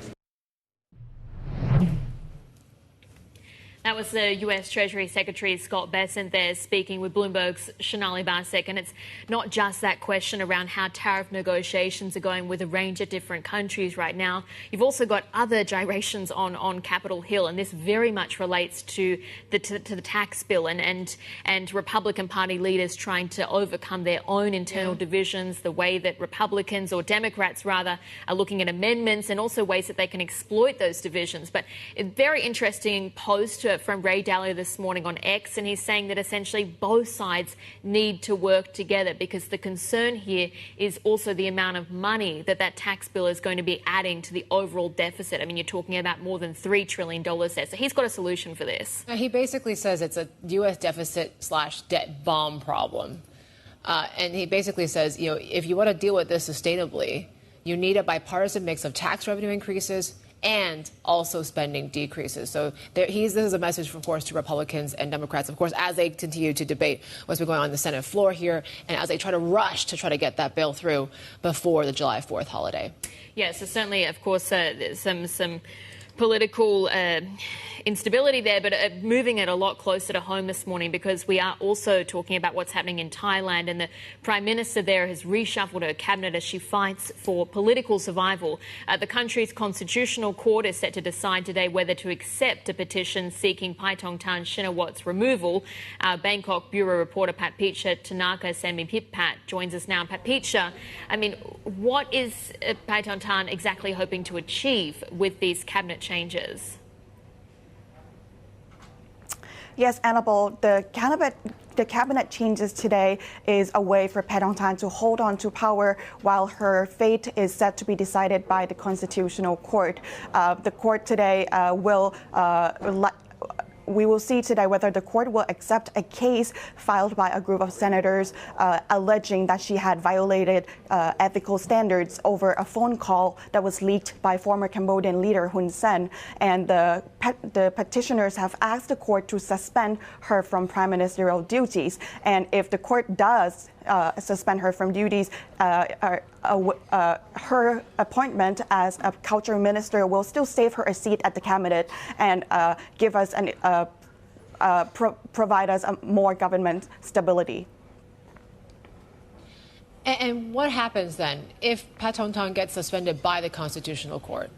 That was the U.S. Treasury Secretary Scott Bessent there speaking with Bloomberg's Shonali Barsek. And it's not just that question around how tariff negotiations are going with a range of different countries right now. You've also got other gyrations on Capitol Hill, and this very much relates to the tax bill and Republican Party leaders trying to overcome their own internal divisions, the way that Republicans or Democrats rather are looking at amendments and also ways that they can exploit those divisions. But a very interesting post from Ray Dalio this morning on X, and he's saying that essentially both sides need to work together because the concern here is also the amount of money that tax bill is going to be adding to the overall deficit. I mean, you're talking about more than $3 trillion there. So he's got a solution for this. He basically says it's a U.S. deficit/debt bomb problem. And he basically says, if you want to deal with this sustainably, you need a bipartisan mix of tax revenue increases and also spending decreases. So this is a message, of course, to Republicans and Democrats, of course, as they continue to debate what's been going on the Senate floor here and as they try to rush to try to get that bill through before the July 4th holiday. Yeah, so certainly, of course, some political instability there, but moving it a lot closer to home this morning because we are also talking about what's happening in Thailand, and the Prime Minister there has reshuffled her cabinet as she fights for political survival. The country's constitutional court is set to decide today whether to accept a petition seeking Paetongtarn Shinawat's removal. Bangkok Bureau reporter Patpicha Tanaka Sambipippat joins us now. Patpicha, I mean, what is Paetongtarn exactly hoping to achieve with these cabinet changes? Yes, Annabelle, the cabinet changes today is a way for Paetongtarn to hold on to power while her fate is set to be decided by the Constitutional Court. The court today we will see today whether the court will accept a case filed by a group of senators alleging that she had violated ethical standards over a phone call that was leaked by former Cambodian leader Hun Sen. And the petitioners have asked the court to suspend her from prime ministerial duties. And if the court does suspend her from duties, her appointment as a culture minister will still save her a seat at the cabinet and give us provide us more government stability. And what happens then if Paetongtarn gets suspended by the Constitutional Court?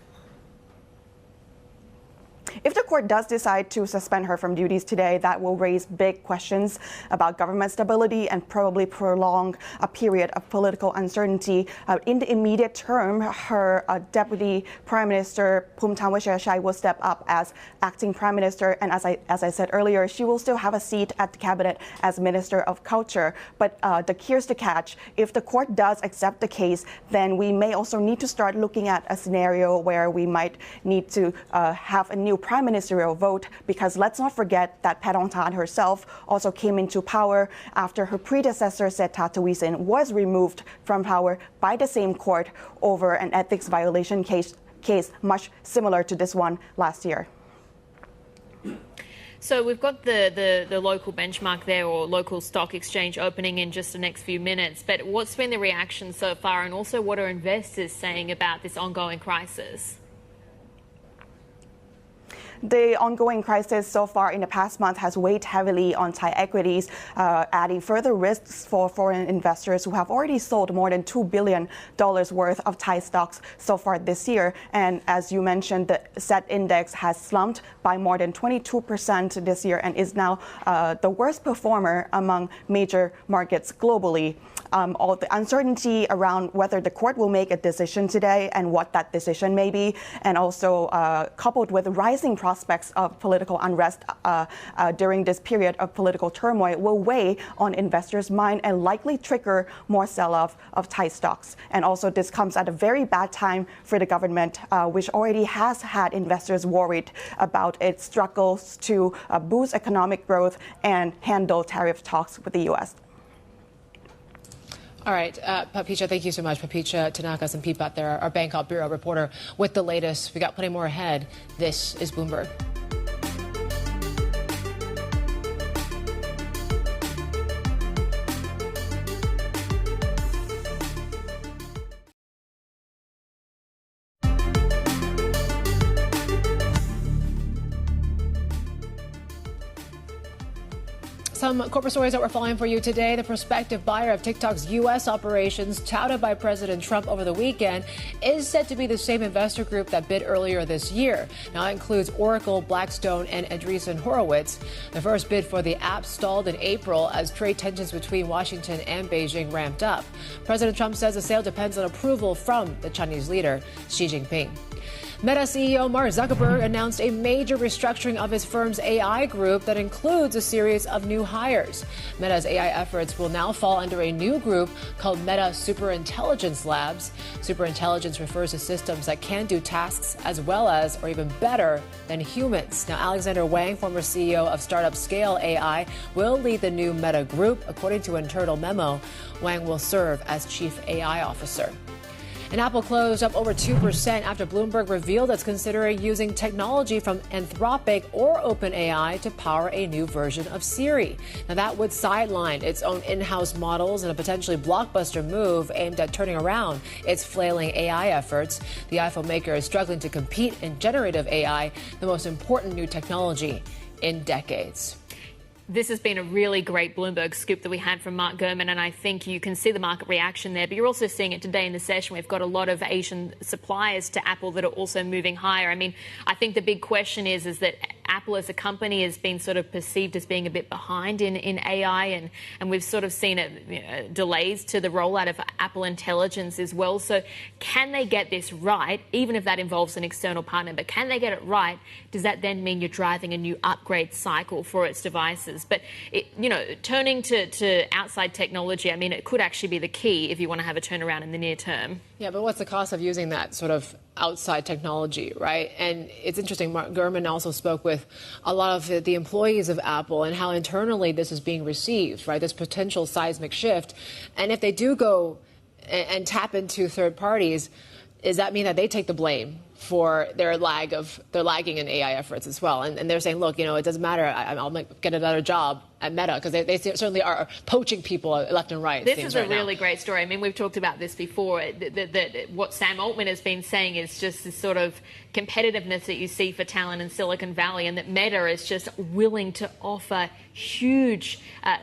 If the court does decide to suspend her from duties today, that will raise big questions about government stability and probably prolong a period of political uncertainty. In the immediate term, her Deputy Prime Minister Phumtham Wechayachai will step up as acting Prime Minister, and as I said earlier, she will still have a seat at the cabinet as Minister of Culture. But here's the catch: if the court does accept the case, then we may also need to start looking at a scenario where we might need to have a new prime ministerial vote, because let's not forget that Paetongtarn herself also came into power after her predecessor Sethar Thavisin was removed from power by the same court over an ethics violation case much similar to this one last year. So we've got the local benchmark there, or local stock exchange, opening in just the next few minutes. But what's been the reaction so far, and also what are investors saying about this ongoing crisis? The ongoing crisis so far in the past month has weighed heavily on Thai equities, adding further risks for foreign investors who have already sold more than $2 billion worth of Thai stocks so far this year. And as you mentioned, the SET index has slumped by more than 22% this year and is now the worst performer among major markets globally. All the uncertainty around whether the court will make a decision today and what that decision may be, and also coupled with rising prospects of political unrest during this period of political turmoil, will weigh on investors' mind and likely trigger more sell-off of Thai stocks. And also this comes at a very bad time for the government, which already has had investors worried about its struggles to boost economic growth and handle tariff talks with the U.S. All right, Patpicha, thank you so much. Patpicha Tanaka Sambipippat there, our Bangkok Bureau reporter with the latest. We got plenty more ahead. This is Bloomberg. some corporate stories that we're following for you today. The prospective buyer of TikTok's U.S. operations, touted by President Trump over the weekend, is said to be the same investor group that bid earlier this year. Now, it includes Oracle, Blackstone, and Andreessen Horowitz. The first bid for the app stalled in April as trade tensions between Washington and Beijing ramped up. President Trump says the sale depends on approval from the Chinese leader, Xi Jinping. Meta CEO Mark Zuckerberg announced a major restructuring of his firm's AI group that includes a series of new hires. Meta's AI efforts will now fall under a new group called Meta Superintelligence Labs. Superintelligence refers to systems that can do tasks as well as, or even better, than humans. Now, Alexander Wang, former CEO of startup Scale AI, will lead the new Meta group. According to an internal memo, Wang will serve as chief AI officer. And Apple closed up over 2% after Bloomberg revealed it's considering using technology from Anthropic or OpenAI to power a new version of Siri. Now, that would sideline its own in-house models in a potentially blockbuster move aimed at turning around its flailing AI efforts. The iPhone maker is struggling to compete in generative AI, the most important new technology in decades. This has been a really great Bloomberg scoop that we had from Mark Gurman, and I think you can see the market reaction there. But you're also seeing it today in the session. We've got a lot of Asian suppliers to Apple that are also moving higher. I mean, I think the big question is that Apple as a company has been sort of perceived as being a bit behind in AI, and we've sort of seen delays to the rollout of Apple Intelligence as well. So can they get this right, even if that involves an external partner? But can they get it right? Does that then mean you're driving a new upgrade cycle for its devices? But, turning to outside technology, I mean, it could actually be the key if you want to have a turnaround in the near term. Yeah, but what's the cost of using that sort of outside technology, right? And it's interesting, Mark Gurman also spoke with a lot of the employees of Apple and how internally this is being received, right? This potential seismic shift. And if they do go and tap into third parties, does that mean that they take the blame for their lagging in AI efforts as well? And they're saying, look, it doesn't matter. I'll get another job at Meta, because they certainly are poaching people left and right. This is a really great story. I mean, we've talked about this before. That what Sam Altman has been saying is just this sort of competitiveness that you see for talent in Silicon Valley, and that Meta is just willing to offer huge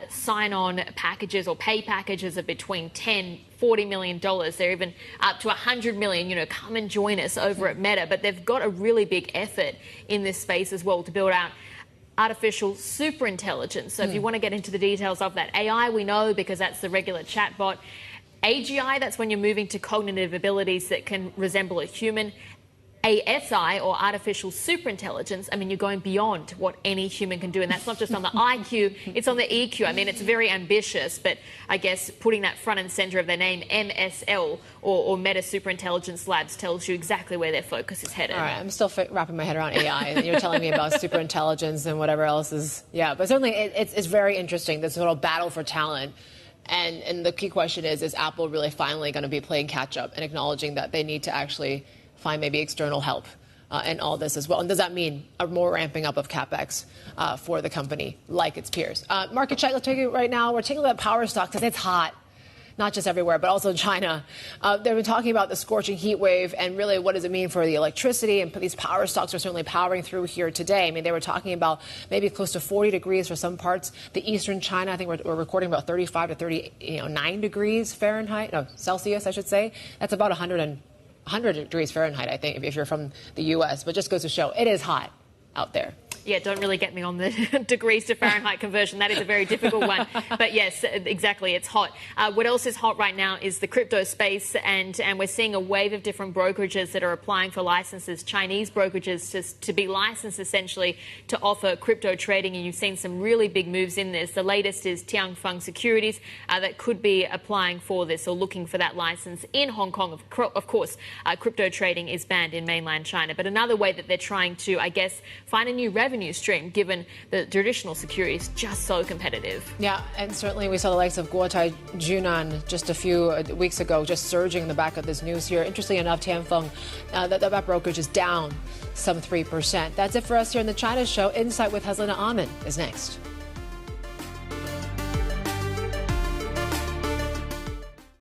sign-on packages or pay packages of between $10-40 million. They're even up to $100 million. Come and join us over at Meta. But they've got a really big effort in this space as well to build out artificial superintelligence. So if you want to get into the details of that, AI we know because that's the regular chatbot. AGI, that's when you're moving to cognitive abilities that can resemble a human. ASI, or artificial superintelligence, I mean, you're going beyond what any human can do. And that's not just on the IQ, it's on the EQ. I mean, it's very ambitious, but I guess putting that front and center of their name, MSL, or Meta Superintelligence Labs, tells you exactly where their focus is headed. All right, I'm still wrapping my head around AI, and you're telling me about superintelligence and whatever else is, yeah. But certainly it's very interesting, this little battle for talent. And the key question is Apple really finally going to be playing catch up and acknowledging that they need to actually find maybe external help in all this as well? And does that mean a more ramping up of CapEx for the company like its peers? Market check, let's take it right now. We're taking a look at power stock because it's hot, not just everywhere, but also in China. They've been talking about the scorching heat wave and really what does it mean for the electricity, and these power stocks are certainly powering through here today. I mean, they were talking about maybe close to 40 degrees for some parts. The eastern China, I think we're recording about 35 to 39 degrees Celsius, I should say. That's about 100 degrees Fahrenheit, I think, if you're from the U.S. But just goes to show it is hot out there. Yeah, don't really get me on the degrees to Fahrenheit conversion. That is a very difficult one. But yes, exactly, it's hot. What else is hot right now is the crypto space, and we're seeing a wave of different brokerages that are applying for licenses, Chinese brokerages to be licensed essentially to offer crypto trading, and you've seen some really big moves in this. The latest is Tianfeng Securities that could be applying for this or looking for that license in Hong Kong. Of course, crypto trading is banned in mainland China, but another way that they're trying to, I guess, find a new revenue stream, given the traditional securities just so competitive. Yeah, and certainly we saw the likes of Guotai Junan just a few weeks ago, just surging in the back of this news here. Interestingly enough, Tianfeng, that brokerage is down some 3%. That's it for us here in the China Show. Insight with Haslina Amin is next.